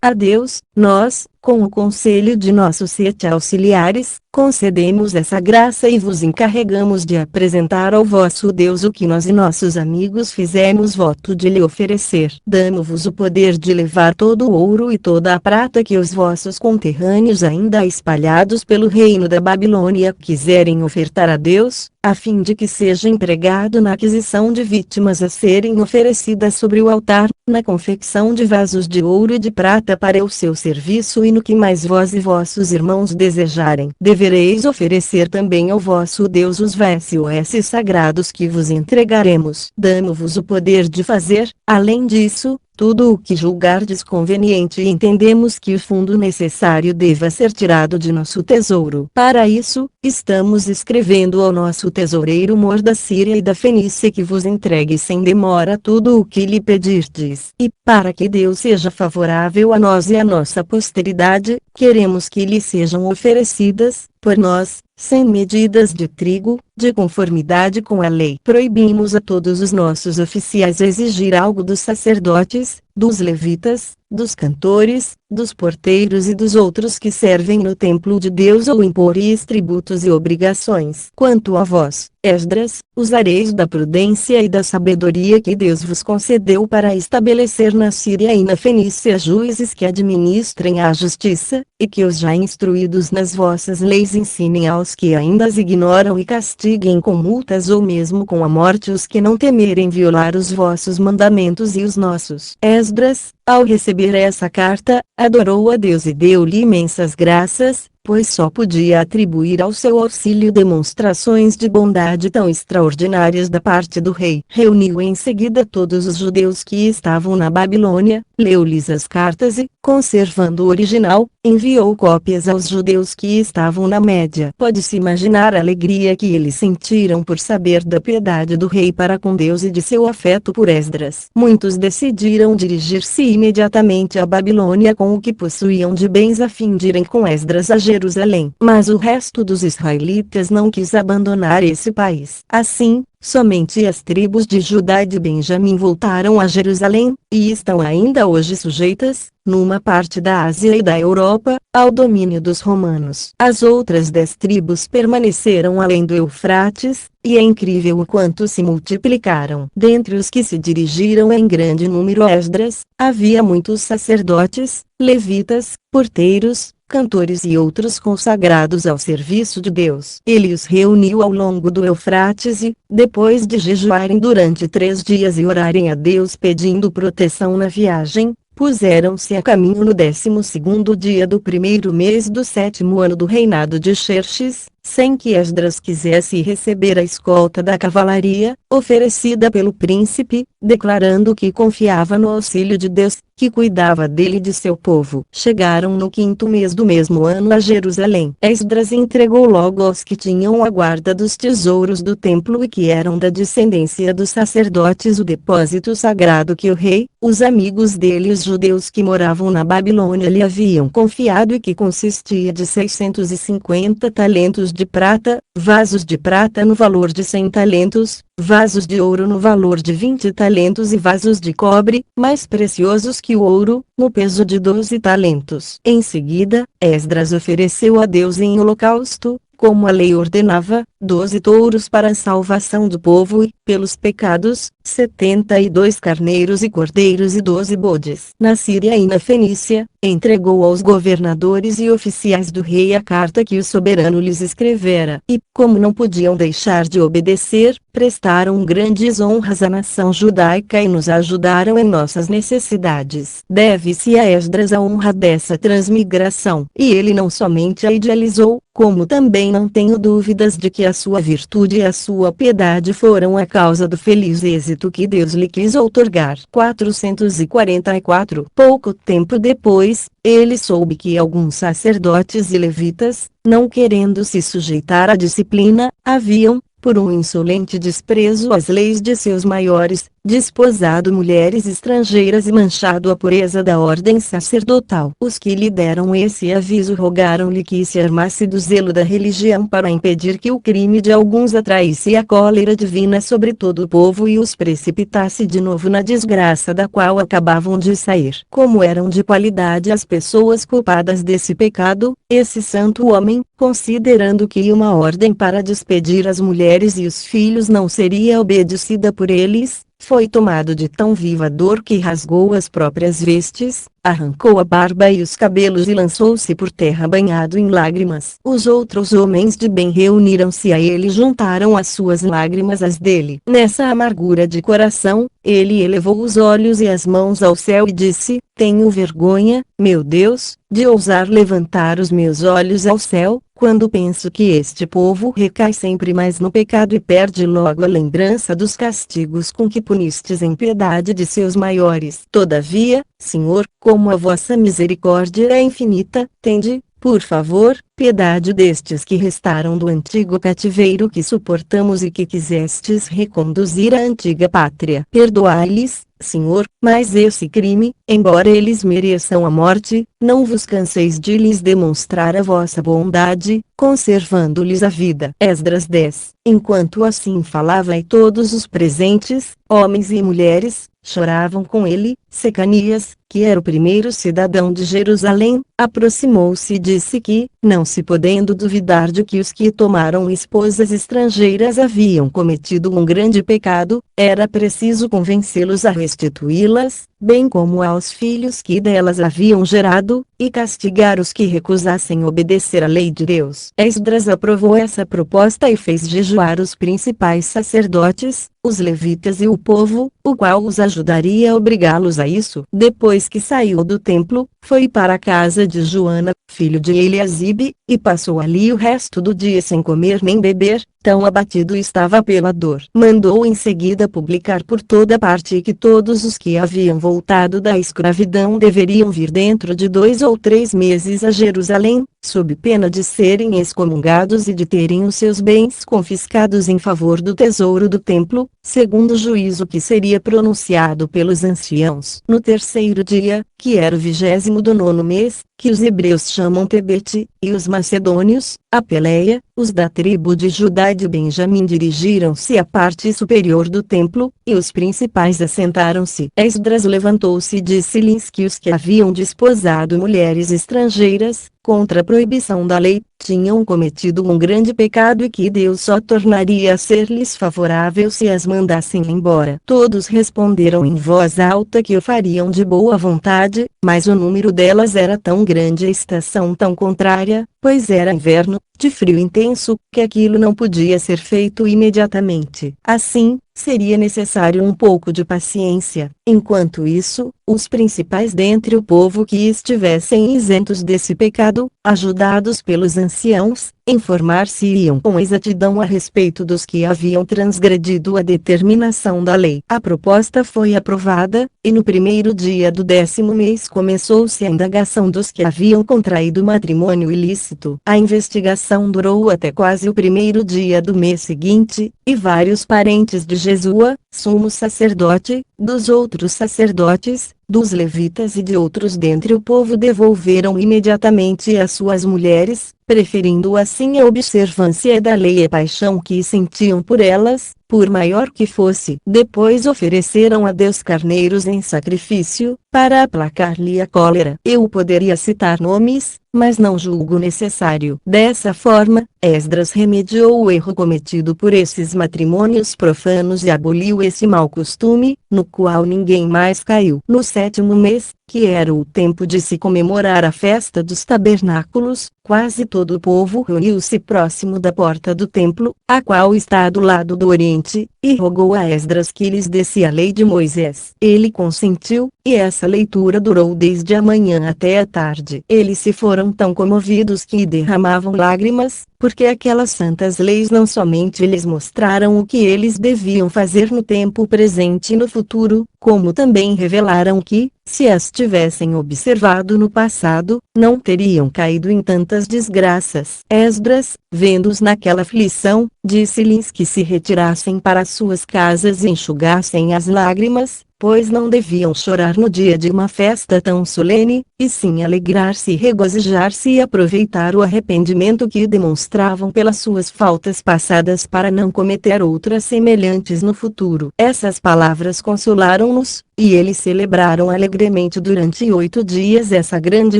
a Deus, nós, com o conselho de nossos 7 auxiliares, concedemos essa graça e vos encarregamos de apresentar ao vosso Deus o que nós e nossos amigos fizemos voto de lhe oferecer. Damo-vos o poder de levar todo o ouro e toda a prata que os vossos conterrâneos ainda espalhados pelo reino da Babilônia quiserem ofertar a Deus, a fim de que seja empregado na aquisição de vítimas a serem oferecidas sobre o altar, na confecção de vasos de ouro e de prata para o seu serviço e no que mais vós e vossos irmãos desejarem. Devereis oferecer também ao vosso Deus os VSOS sagrados que vos entregaremos. Damo-vos o poder de fazer, além disso, tudo o que julgardes conveniente e entendemos que o fundo necessário deva ser tirado de nosso tesouro. Para isso, estamos escrevendo ao nosso tesoureiro mor da Síria e da Fenícia que vos entregue sem demora tudo o que lhe pedirdes. E, para que Deus seja favorável a nós e a nossa posteridade, queremos que lhe sejam oferecidas, por nós, 100 medidas de trigo, de conformidade com a lei. Proibimos a todos os nossos oficiais exigir algo dos sacerdotes, dos levitas, dos cantores, dos porteiros e dos outros que servem no templo de Deus ou impor-lhes tributos e obrigações. Quanto a vós, Esdras, usareis da prudência e da sabedoria que Deus vos concedeu para estabelecer na Síria e na Fenícia juízes que administrem a justiça, e que os já instruídos nas vossas leis ensinem aos que ainda as ignoram e castiguem com multas ou mesmo com a morte os que não temerem violar os vossos mandamentos e os nossos. Esdras, ao receber essa carta, adorou a Deus e deu-lhe imensas graças, pois só podia atribuir ao seu auxílio demonstrações de bondade tão extraordinárias da parte do rei. Reuniu em seguida todos os judeus que estavam na Babilônia, leu-lhes as cartas e, conservando o original, enviou cópias aos judeus que estavam na Média. Pode-se imaginar a alegria que eles sentiram por saber da piedade do rei para com Deus e de seu afeto por Esdras. Muitos decidiram dirigir-se imediatamente à Babilônia com o que possuíam de bens a fim de irem com Esdras a Jerusalém. Mas o resto dos israelitas não quis abandonar esse país. Assim, somente as tribos de Judá e de Benjamim voltaram a Jerusalém, e estão ainda hoje sujeitas, numa parte da Ásia e da Europa, ao domínio dos romanos. As outras 10 tribos permaneceram além do Eufrates, e é incrível o quanto se multiplicaram. Dentre os que se dirigiram em grande número a Esdras, havia muitos sacerdotes, levitas, porteiros, cantores e outros consagrados ao serviço de Deus. Ele os reuniu ao longo do Eufrates e, depois de jejuarem durante 3 dias e orarem a Deus pedindo proteção na viagem, puseram-se a caminho no 12º dia do 1º mês do 7º ano do reinado de Xerxes, sem que Esdras quisesse receber a escolta da cavalaria, oferecida pelo príncipe, declarando que confiava no auxílio de Deus, que cuidava dele e de seu povo. Chegaram no 5º mês do mesmo ano a Jerusalém. Esdras entregou logo aos que tinham a guarda dos tesouros do templo e que eram da descendência dos sacerdotes o depósito sagrado que o rei, os amigos dele e os judeus que moravam na Babilônia lhe haviam confiado e que consistia de 650 talentos de prata, vasos de prata no valor de 100 talentos, vasos de ouro no valor de 20 talentos e vasos de cobre, mais preciosos que o ouro, no peso de 12 talentos. Em seguida, Esdras ofereceu a Deus em holocausto, como a lei ordenava, 12 touros para a salvação do povo e, pelos pecados, 72 carneiros e cordeiros e 12 bodes. Na Síria e na Fenícia, entregou aos governadores e oficiais do rei a carta que o soberano lhes escrevera. E, como não podiam deixar de obedecer, prestaram grandes honras à nação judaica e nos ajudaram em nossas necessidades. Deve-se a Esdras a honra dessa transmigração. E ele não somente a idealizou, como também não tenho dúvidas de que a sua virtude e a sua piedade foram a causa do feliz êxito que Deus lhe quis outorgar. 444. Pouco tempo depois, ele soube que alguns sacerdotes e levitas, não querendo se sujeitar à disciplina, haviam, por um insolente desprezo às leis de seus maiores, desposado mulheres estrangeiras e manchado a pureza da ordem sacerdotal. Os que lhe deram esse aviso rogaram-lhe que se armasse do zelo da religião para impedir que o crime de alguns atraísse a cólera divina sobre todo o povo e os precipitasse de novo na desgraça da qual acabavam de sair. Como eram de qualidade as pessoas culpadas desse pecado, esse santo homem, considerando que uma ordem para despedir as mulheres e os filhos não seria obedecida por eles, foi tomado de tão viva dor que rasgou as próprias vestes, arrancou a barba e os cabelos e lançou-se por terra banhado em lágrimas. Os outros homens de bem reuniram-se a ele e juntaram as suas lágrimas às dele. Nessa amargura de coração, ele elevou os olhos e as mãos ao céu e disse: tenho vergonha, meu Deus, de ousar levantar os meus olhos ao céu, quando penso que este povo recai sempre mais no pecado e perde logo a lembrança dos castigos com que punistes em piedade de seus maiores. Todavia, Senhor, como a vossa misericórdia é infinita, tende, por favor, piedade destes que restaram do antigo cativeiro que suportamos e que quisestes reconduzir à antiga pátria. Perdoai-lhes, Senhor, mas esse crime, embora eles mereçam a morte, não vos canseis de lhes demonstrar a vossa bondade, conservando-lhes a vida. Esdras 10. Enquanto assim falava e todos os presentes, homens e mulheres, choravam com ele, Secanias, que era o primeiro cidadão de Jerusalém, aproximou-se e disse que, não se podendo duvidar de que os que tomaram esposas estrangeiras haviam cometido um grande pecado, era preciso convencê-los a restituí-las, bem como aos filhos que delas haviam gerado, e castigar os que recusassem obedecer à lei de Deus. Esdras aprovou essa proposta e fez jejuar os principais sacerdotes, os levitas e o povo, o qual os ajudaria a obrigá-los a isso. Depois que saiu do templo, foi para a casa de Joana, filho de Eliasibe, e passou ali o resto do dia sem comer nem beber, tão abatido estava pela dor. Mandou em seguida publicar por toda parte que todos os que haviam voltado da escravidão deveriam vir dentro de 2 ou 3 meses a Jerusalém, sob pena de serem excomungados e de terem os seus bens confiscados em favor do tesouro do templo, segundo o juízo que seria pronunciado pelos anciãos. No terceiro dia, que era o 29º do 9º mês, que os hebreus chamam Tebete, e os macedônios, a Peleia, os da tribo de Judá e de Benjamim dirigiram-se à parte superior do templo, e os principais assentaram-se. Esdras levantou-se e disse-lhes que os que haviam desposado mulheres estrangeiras, contra a proibição da lei, tinham cometido um grande pecado e que Deus só tornaria a ser-lhes favorável se as mandassem embora. Todos responderam em voz alta que o fariam de boa vontade, mas o número delas era tão grande e a estação tão contrária, pois era inverno, de frio intenso, que aquilo não podia ser feito imediatamente. Assim, seria necessário um pouco de paciência. Enquanto isso, os principais dentre o povo que estivessem isentos desse pecado, ajudados pelos anciãos, informar-se-iam com exatidão a respeito dos que haviam transgredido a determinação da lei. A proposta foi aprovada, e no primeiro dia do 10º mês começou-se a indagação dos que haviam contraído matrimônio ilícito. A investigação durou até quase o primeiro dia do mês seguinte, e vários parentes de Jesua, sumo sacerdote, dos outros sacerdotes, dos levitas e de outros dentre o povo devolveram imediatamente as suas mulheres, preferindo assim a observância da lei e a paixão que sentiam por elas, por maior que fosse. Depois ofereceram a Deus carneiros em sacrifício, para aplacar-lhe a cólera. Eu poderia citar nomes, mas não julgo necessário. Dessa forma, Esdras remediou o erro cometido por esses matrimônios profanos e aboliu esse mau costume, no qual ninguém mais caiu. No 7º mês, que era o tempo de se comemorar a festa dos tabernáculos, quase todo o povo reuniu-se próximo da porta do templo, a qual está do lado do oriente, e rogou a Esdras que lhes desse a lei de Moisés. Ele consentiu, e essa leitura durou desde a manhã até a tarde. Eles se foram tão comovidos que derramavam lágrimas, porque aquelas santas leis não somente lhes mostraram o que eles deviam fazer no tempo presente e no futuro, como também revelaram que, se as tivessem observado no passado, não teriam caído em tantas desgraças. Esdras, vendo-os naquela aflição, disse-lhes que se retirassem para suas casas e enxugassem as lágrimas, pois não deviam chorar no dia de uma festa tão solene, e sim alegrar-se e regozijar-se e aproveitar o arrependimento que demonstravam pelas suas faltas passadas para não cometer outras semelhantes no futuro. Essas palavras consolaram-nos, e eles celebraram alegremente durante 8 dias essa grande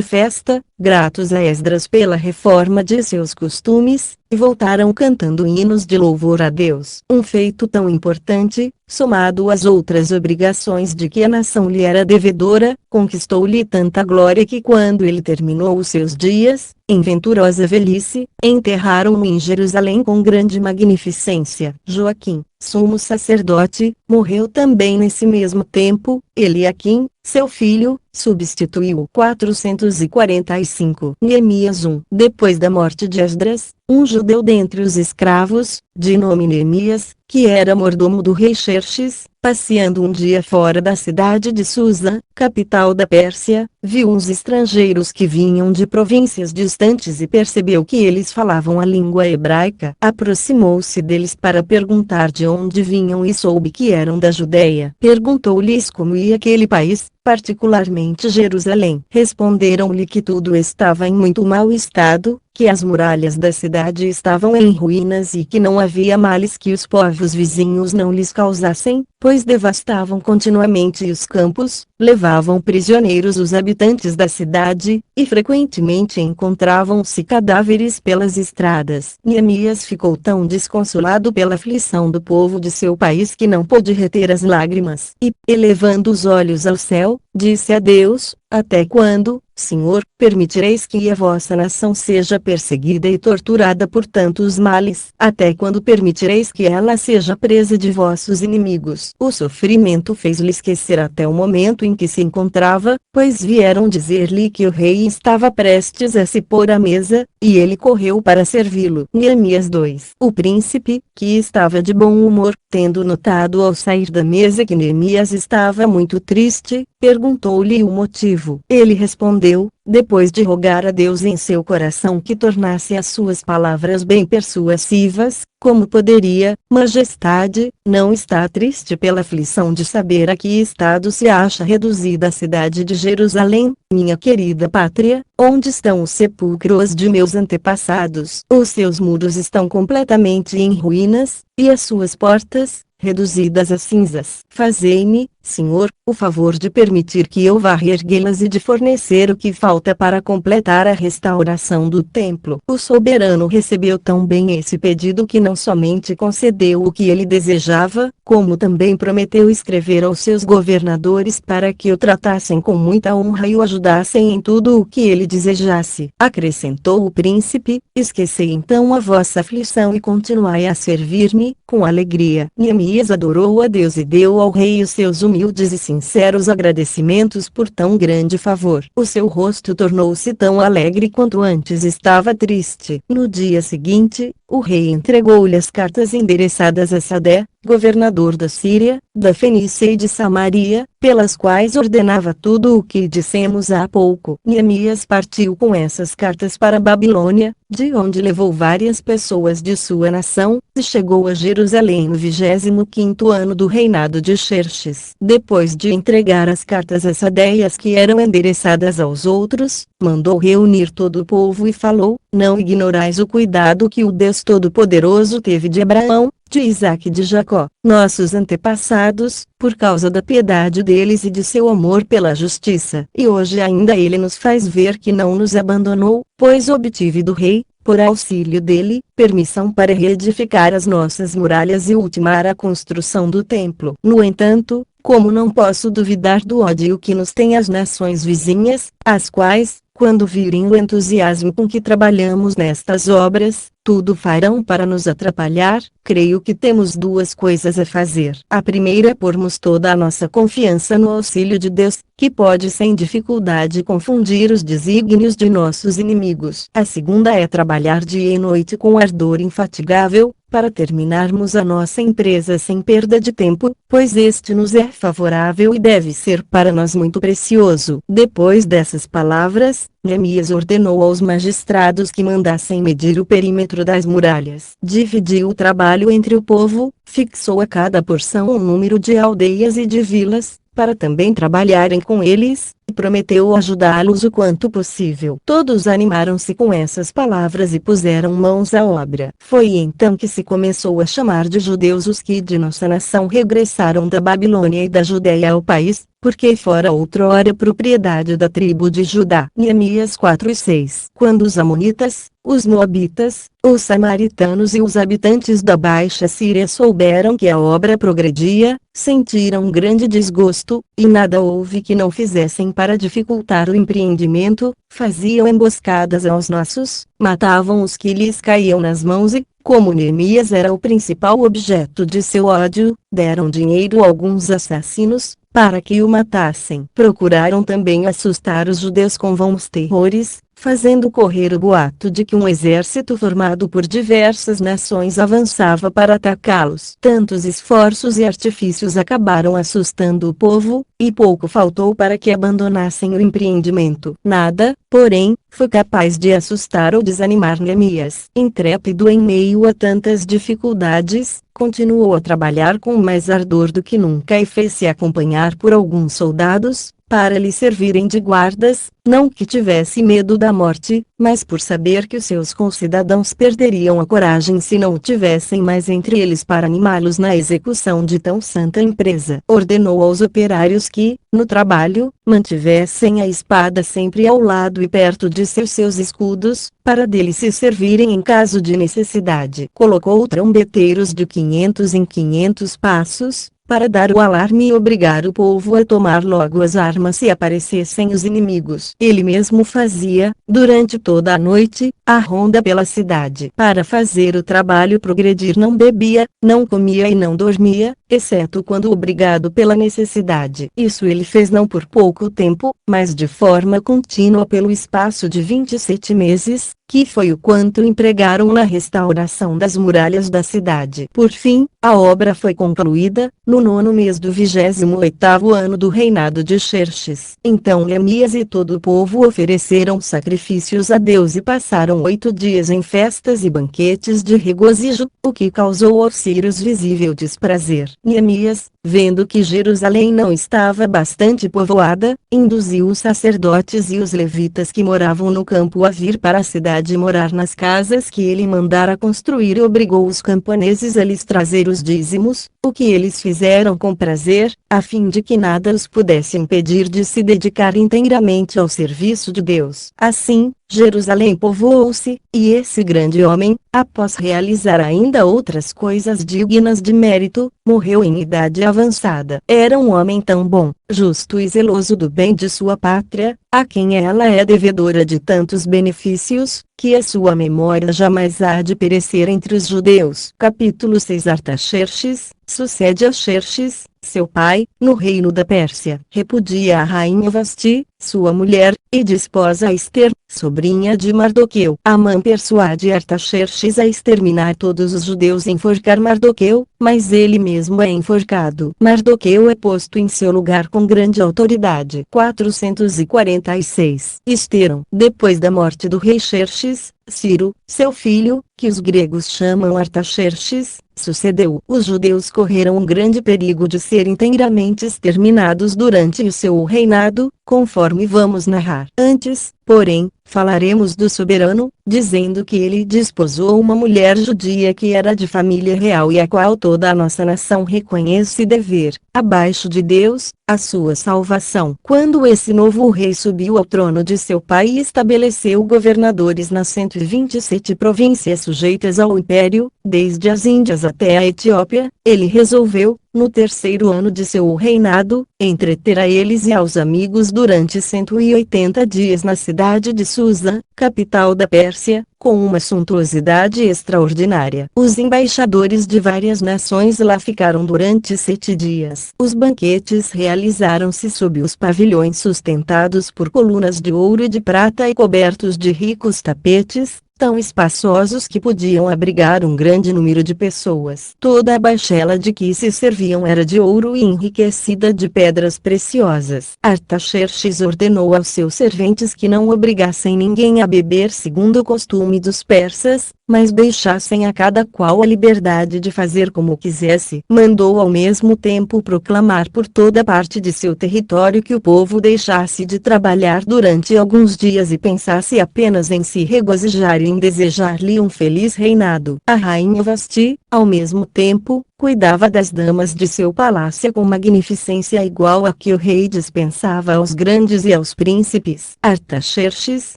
festa, gratos a Esdras pela reforma de seus costumes, e voltaram cantando hinos de louvor a Deus. Um feito tão importante, somado às outras obrigações de que a nação lhe era devedora, conquistou-lhe tanta glória que quando ele terminou os seus dias, em venturosa velhice, enterraram-no em Jerusalém com grande magnificência. Joaquim, sumo sacerdote, morreu também nesse mesmo tempo. Eliaquim, seu filho, substituiu. 445. Neemias 1. Depois da morte de Esdras, um judeu dentre os escravos, de nome Neemias, que era mordomo do rei Xerxes, passeando um dia fora da cidade de Susa, capital da Pérsia, viu uns estrangeiros que vinham de províncias distantes e percebeu que eles falavam a língua hebraica. Aproximou-se deles para perguntar de onde vinham e soube que eram da Judéia. Perguntou-lhes como ia aquele país, particularmente Jerusalém. Responderam-lhe que tudo estava em muito mau estado, que as muralhas da cidade estavam em ruínas e que não havia males que os povos vizinhos não lhes causassem, pois devastavam continuamente os campos, levavam prisioneiros os habitantes da cidade, e frequentemente encontravam-se cadáveres pelas estradas. Neemias ficou tão desconsolado pela aflição do povo de seu país que não pôde reter as lágrimas, e, elevando os olhos ao céu, disse a Deus: até quando, Senhor, permitireis que a vossa nação seja perseguida e torturada por tantos males? Até quando permitireis que ela seja presa de vossos inimigos? O sofrimento fez-lhe esquecer até o momento em que se encontrava, pois vieram dizer-lhe que o rei estava prestes a se pôr à mesa, e ele correu para servi-lo. Neemias 2. O príncipe, que estava de bom humor, tendo notado ao sair da mesa que Neemias estava muito triste, perguntou-lhe o motivo. Ele respondeu, depois de rogar a Deus em seu coração que tornasse as suas palavras bem persuasivas: como poderia, Majestade, não está triste pela aflição de saber a que estado se acha reduzida a cidade de Jerusalém, minha querida pátria, onde estão os sepulcros de meus antepassados? Os seus muros estão completamente em ruínas, e as suas portas, reduzidas a cinzas. Fazei-me, Senhor, o favor de permitir que eu vá reerguê-las e de fornecer o que falta para completar a restauração do templo. O soberano recebeu tão bem esse pedido que não somente concedeu o que ele desejava, como também prometeu escrever aos seus governadores para que o tratassem com muita honra e o ajudassem em tudo o que ele desejasse. Acrescentou o príncipe: esquecei então a vossa aflição e continuai a servir-me, com alegria. Neemias adorou a Deus e deu ao rei os seus humildes e sinceros agradecimentos por tão grande favor. O seu rosto tornou-se tão alegre quanto antes estava triste. No dia seguinte, o rei entregou-lhe as cartas endereçadas a Sadé, governador da Síria, da Fenícia e de Samaria, pelas quais ordenava tudo o que dissemos há pouco. Neemias partiu com essas cartas para a Babilônia, de onde levou várias pessoas de sua nação, e chegou a Jerusalém no 25º ano do reinado de Xerxes. Depois de entregar as cartas a Sadé e as que eram endereçadas aos outros, mandou reunir todo o povo e falou: não ignorais o cuidado que o Deus Todo-Poderoso teve de Abraão, de Isaque e de Jacó, nossos antepassados, por causa da piedade deles e de seu amor pela justiça. E hoje ainda ele nos faz ver que não nos abandonou, pois obtive do rei, por auxílio dele, permissão para reedificar as nossas muralhas e ultimar a construção do templo. No entanto, como não posso duvidar do ódio que nos têm as nações vizinhas, as quais, quando virem o entusiasmo com que trabalhamos nestas obras, tudo farão para nos atrapalhar, creio que temos duas coisas a fazer. A primeira é pormos toda a nossa confiança no auxílio de Deus, que pode sem dificuldade confundir os desígnios de nossos inimigos. A segunda é trabalhar dia e noite com ardor infatigável, para terminarmos a nossa empresa sem perda de tempo, pois este nos é favorável e deve ser para nós muito precioso. Depois dessas palavras, Neemias ordenou aos magistrados que mandassem medir o perímetro das muralhas. Dividiu o trabalho entre o povo, fixou a cada porção um número de aldeias e de vilas, para também trabalharem com eles, e prometeu ajudá-los o quanto possível. Todos animaram-se com essas palavras e puseram mãos à obra. Foi então que se começou a chamar de judeus os que de nossa nação regressaram da Babilônia e da Judéia ao país, porque fora outrora propriedade da tribo de Judá. Neemias 4:6. Quando os amonitas, os moabitas, os samaritanos e os habitantes da Baixa Síria souberam que a obra progredia, sentiram grande desgosto, e nada houve que não fizessem para dificultar o empreendimento. Faziam emboscadas aos nossos, matavam os que lhes caíam nas mãos e, como Neemias era o principal objeto de seu ódio, deram dinheiro a alguns assassinos, para que o matassem. Procuraram também assustar os judeus com vãos terrores, fazendo correr o boato de que um exército formado por diversas nações avançava para atacá-los. Tantos esforços e artifícios acabaram assustando o povo, e pouco faltou para que abandonassem o empreendimento. Nada, porém, foi capaz de assustar ou desanimar Neemias. Intrépido em meio a tantas dificuldades, continuou a trabalhar com mais ardor do que nunca e fez-se acompanhar por alguns soldados, para lhe servirem de guardas, não que tivesse medo da morte, mas por saber que os seus concidadãos perderiam a coragem se não o tivessem mais entre eles para animá-los na execução de tão santa empresa. Ordenou aos operários que, no trabalho, mantivessem a espada sempre ao lado e perto de seus escudos, para dele se servirem em caso de necessidade. Colocou trombeteiros de 500 em 500 passos, para dar o alarme e obrigar o povo a tomar logo as armas se aparecessem os inimigos. Ele mesmo fazia, durante toda a noite, a ronda pela cidade. Para fazer o trabalho progredir não bebia, não comia e não dormia, exceto quando obrigado pela necessidade. Isso ele fez não por pouco tempo, mas de forma contínua pelo espaço de 27 meses, que foi o quanto empregaram na restauração das muralhas da cidade. Por fim, a obra foi concluída, no 9º mês do 28º ano do reinado de Xerxes. Então Neemias e todo o povo ofereceram sacrifícios a Deus e passaram 8 dias em festas e banquetes de regozijo, o que causou aos sírios visível desprazer. Neemias, vendo que Jerusalém não estava bastante povoada, induziu os sacerdotes e os levitas que moravam no campo a vir para a cidade morar nas casas que ele mandara construir e obrigou os camponeses a lhes trazer os dízimos, o que eles fizeram com prazer, a fim de que nada os pudesse impedir de se dedicar inteiramente ao serviço de Deus. Assim, Jerusalém povoou-se, e esse grande homem, após realizar ainda outras coisas dignas de mérito, morreu em idade avançada. Era um homem tão bom, justo e zeloso do bem de sua pátria, a quem ela é devedora de tantos benefícios, que a sua memória jamais há de perecer entre os judeus. Capítulo 6. Artaxerxes sucede a Xerxes, seu pai, no reino da Pérsia. Repudia a rainha Vasti, sua mulher, e desposa a Ester, sobrinha de Mardoqueu. Amã persuade Artaxerxes a exterminar todos os judeus e enforcar Mardoqueu, mas ele mesmo é enforcado. Mardoqueu é posto em seu lugar com grande autoridade. 446. Esteram. Depois da morte do rei Xerxes, Ciro, seu filho, que os gregos chamam Artaxerxes, sucedeu. Os judeus correram um grande perigo de serem inteiramente exterminados durante o seu reinado, conforme vamos narrar. Antes, porém, falaremos do soberano, dizendo que ele desposou uma mulher judia que era de família real e a qual toda a nossa nação reconhece dever, abaixo de Deus, a sua salvação. Quando esse novo rei subiu ao trono de seu pai e estabeleceu governadores nas 127 províncias sujeitas ao império, desde as Índias até a Etiópia, ele resolveu, no 3º ano de seu reinado, entreter a eles e aos amigos durante 180 dias na cidade de Susa, capital da Pérsia, com uma suntuosidade extraordinária. Os embaixadores de várias nações lá ficaram durante 7 dias. Os banquetes realizaram-se sob os pavilhões sustentados por colunas de ouro e de prata e cobertos de ricos tapetes, tão espaçosos que podiam abrigar um grande número de pessoas. Toda a baixela de que se serviam era de ouro e enriquecida de pedras preciosas. Artaxerxes ordenou aos seus serventes que não obrigassem ninguém a beber segundo o costume dos persas, mas deixassem a cada qual a liberdade de fazer como quisesse. Mandou ao mesmo tempo proclamar por toda parte de seu território que o povo deixasse de trabalhar durante alguns dias e pensasse apenas em se regozijar e em desejar-lhe um feliz reinado. A rainha Vasti, ao mesmo tempo, cuidava das damas de seu palácio com magnificência igual a que o rei dispensava aos grandes e aos príncipes. Artaxerxes,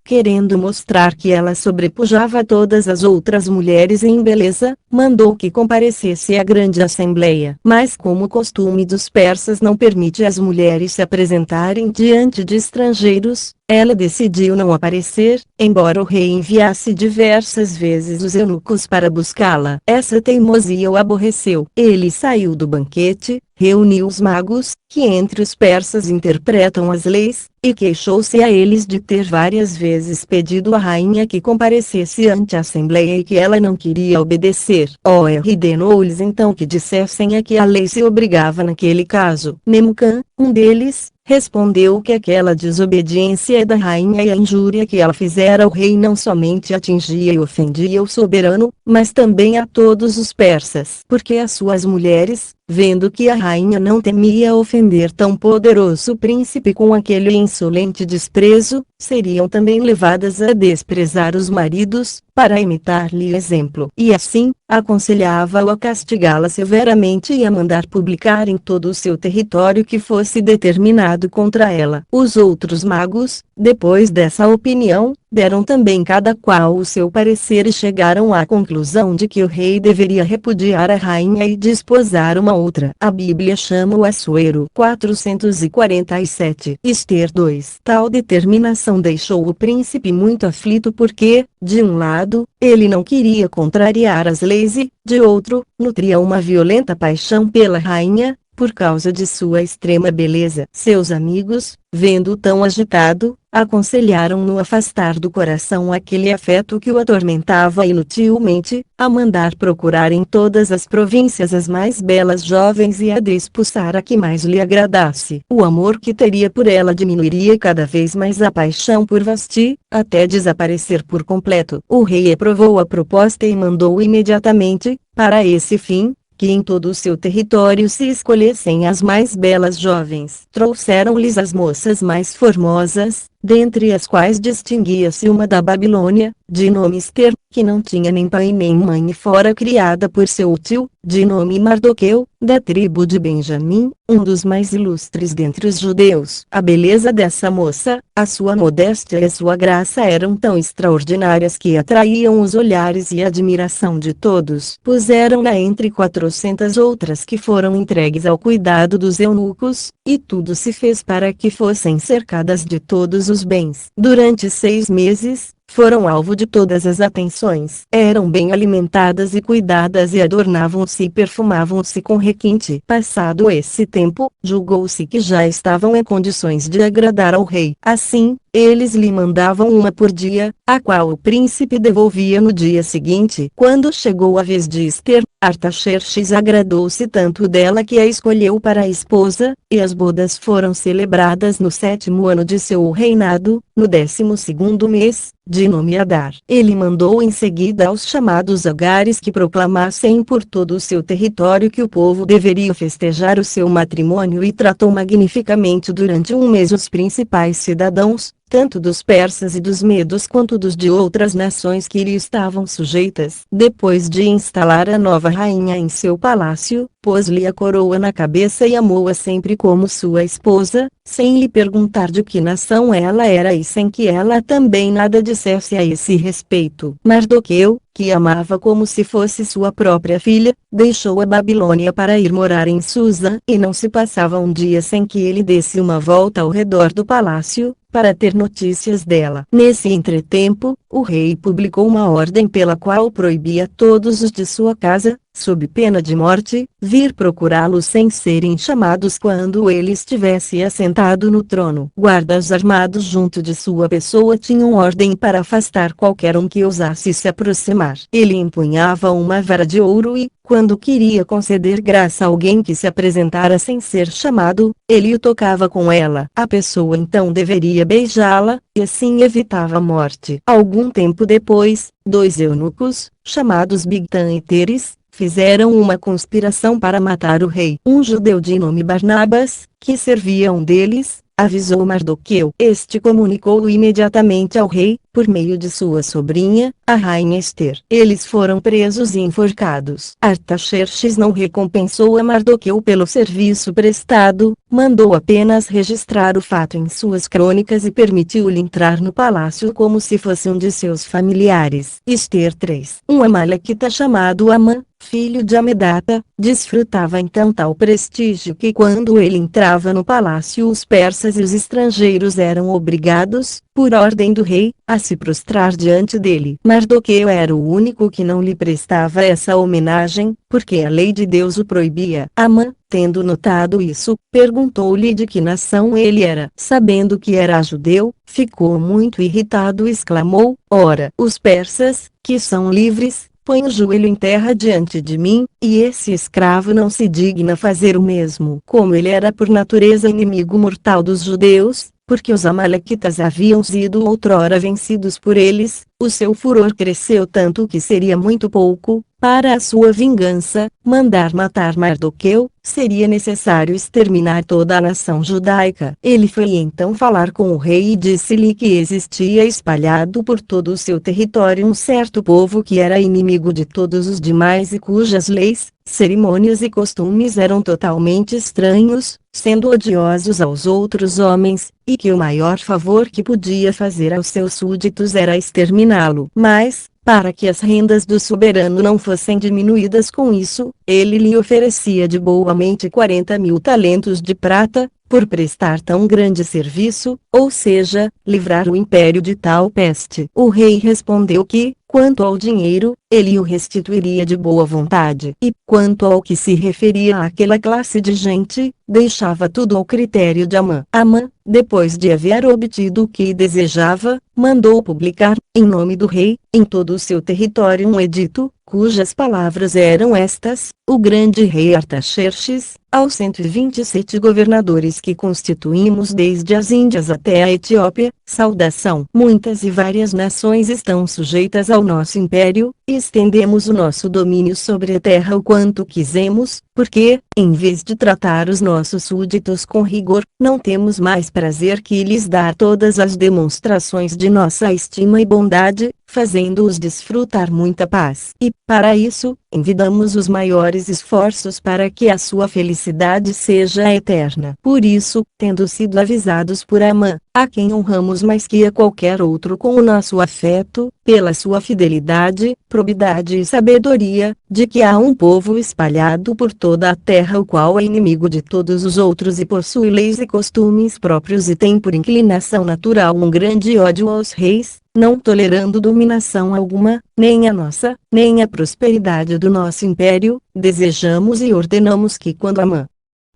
querendo mostrar que ela sobrepujava todas as outras mulheres em beleza, mandou que comparecesse à grande assembleia. Mas como o costume dos persas não permite às mulheres se apresentarem diante de estrangeiros, ela decidiu não aparecer, embora o rei enviasse diversas vezes os eunucos para buscá-la. Essa teimosia o aborreceu. Ele saiu do banquete, reuniu os magos, que entre os persas interpretam as leis, e queixou-se a eles de ter várias vezes pedido à rainha que comparecesse ante a assembleia e que ela não queria obedecer. Ordenou-lhes então que dissessem a que a lei se obrigava naquele caso. Memucã, um deles, respondeu que aquela desobediência da rainha e a injúria que ela fizera ao rei não somente atingia e ofendia o soberano, mas também a todos os persas. Porque as suas mulheres, vendo que a rainha não temia ofender tão poderoso príncipe com aquele insolente desprezo, seriam também levadas a desprezar os maridos, para imitar-lhe exemplo. E assim, aconselhava-o a castigá-la severamente e a mandar publicar em todo o seu território que fosse determinado contra ela. Os outros magos, depois dessa opinião, deram também cada qual o seu parecer e chegaram à conclusão de que o rei deveria repudiar a rainha e desposar uma outra. A Bíblia chama o Assuero 447. Ester 2. Tal determinação deixou o príncipe muito aflito porque, de um lado, ele não queria contrariar as leis e, de outro, nutria uma violenta paixão pela rainha, por causa de sua extrema beleza. Seus amigos, vendo-o tão agitado, aconselharam-no afastar do coração aquele afeto que o atormentava inutilmente, a mandar procurar em todas as províncias as mais belas jovens e a desposar a que mais lhe agradasse. O amor que teria por ela diminuiria cada vez mais a paixão por Vasti, até desaparecer por completo. O rei aprovou a proposta e mandou imediatamente, para esse fim, que em todo o seu território se escolhessem as mais belas jovens. Trouxeram-lhes as moças mais formosas, dentre as quais distinguia-se uma da Babilônia, de nome Ester, que não tinha nem pai nem mãe e fora criada por seu tio, de nome Mardoqueu, da tribo de Benjamim, um dos mais ilustres dentre os judeus. A beleza dessa moça, a sua modéstia e a sua graça eram tão extraordinárias que atraíam os olhares e a admiração de todos. Puseram-na entre 400 outras que foram entregues ao cuidado dos eunucos, e tudo se fez para que fossem cercadas de todos os bens. Durante 6 meses, foram alvo de todas as atenções. Eram bem alimentadas e cuidadas e adornavam-se e perfumavam-se com requinte. Passado esse tempo, julgou-se que já estavam em condições de agradar ao rei. Assim, eles lhe mandavam uma por dia, a qual o príncipe devolvia no dia seguinte. Quando chegou a vez de Ester, Artaxerxes agradou-se tanto dela que a escolheu para a esposa, e as bodas foram celebradas no 7º ano de seu reinado, no 12º mês, de nome Adar. Ele mandou em seguida aos chamados agares que proclamassem por todo o seu território que o povo deveria festejar o seu matrimônio e tratou magnificamente durante um mês os principais cidadãos, tanto dos persas e dos medos quanto dos de outras nações que lhe estavam sujeitas. Depois de instalar a nova rainha em seu palácio, pôs-lhe a coroa na cabeça e amou-a sempre como sua esposa, sem lhe perguntar de que nação ela era e sem que ela também nada dissesse a esse respeito. Mardoqueu, que amava como se fosse sua própria filha, deixou a Babilônia para ir morar em Susa, e não se passava um dia sem que ele desse uma volta ao redor do palácio, para ter notícias dela. Nesse entretempo, o rei publicou uma ordem pela qual proibia todos os de sua casa, sob pena de morte, vir procurá-lo sem serem chamados quando ele estivesse assentado no trono. Guardas armados junto de sua pessoa tinham ordem para afastar qualquer um que ousasse se aproximar. Ele empunhava uma vara de ouro e, quando queria conceder graça a alguém que se apresentara sem ser chamado, ele o tocava com ela. A pessoa então deveria beijá-la, e assim evitava a morte. Algum tempo depois, 2 eunucos, chamados Bigtan e Teres, fizeram uma conspiração para matar o rei. Um judeu de nome Barnabas, que servia um deles, avisou Mardoqueu. Este comunicou-o imediatamente ao rei, por meio de sua sobrinha, a rainha Ester. Eles foram presos e enforcados. Artaxerxes não recompensou a Mardoqueu pelo serviço prestado, mandou apenas registrar o fato em suas crônicas e permitiu-lhe entrar no palácio como se fosse um de seus familiares. Ester 3. Um amalequita chamado Amã, filho de Amedata, desfrutava então tal prestígio que quando ele entrava no palácio os persas e os estrangeiros eram obrigados, por ordem do rei, a se prostrar diante dele. Mardoqueu era o único que não lhe prestava essa homenagem, porque a lei de Deus o proibia. Amã, tendo notado isso, perguntou-lhe de que nação ele era. Sabendo que era judeu, ficou muito irritado e exclamou: Ora, os persas, que são livres, põem o joelho em terra diante de mim, e esse escravo não se digna fazer o mesmo. Como ele era por natureza inimigo mortal dos judeus, porque os amalequitas haviam sido outrora vencidos por eles, o seu furor cresceu tanto que seria muito pouco, para a sua vingança, mandar matar Mardoqueu, seria necessário exterminar toda a nação judaica. Ele foi então falar com o rei e disse-lhe que existia espalhado por todo o seu território um certo povo que era inimigo de todos os demais e cujas leis, cerimônias e costumes eram totalmente estranhos, sendo odiosos aos outros homens, e que o maior favor que podia fazer aos seus súditos era exterminá-lo. Mas, para que as rendas do soberano não fossem diminuídas com isso, ele lhe oferecia de boamente 40.000 talentos de prata, por prestar tão grande serviço, ou seja, livrar o império de tal peste. O rei respondeu que, quanto ao dinheiro, ele o restituiria de boa vontade, e, quanto ao que se referia àquela classe de gente, deixava tudo ao critério de Amã. Amã, depois de haver obtido o que desejava, mandou publicar, em nome do rei, em todo o seu território um edito, cujas palavras eram estas: o grande rei Artaxerxes, aos 127 governadores que constituímos desde as Índias até a Etiópia, saudação. Muitas e várias nações estão sujeitas ao nosso império, e estendemos o nosso domínio sobre a terra o quanto quisemos, porque, em vez de tratar os nossos súditos com rigor, não temos mais prazer que lhes dar todas as demonstrações de nossa estima e bondade, fazendo-os desfrutar muita paz. E, para isso, envidamos os maiores esforços para que a sua felicidade seja eterna. Por isso, tendo sido avisados por Amã, a quem honramos mais que a qualquer outro com o nosso afeto, pela sua fidelidade, probidade e sabedoria, de que há um povo espalhado por toda a terra o qual é inimigo de todos os outros e possui leis e costumes próprios e tem por inclinação natural um grande ódio aos reis, não tolerando dominação alguma, nem a nossa, nem a prosperidade do nosso império, desejamos e ordenamos que quando Amã,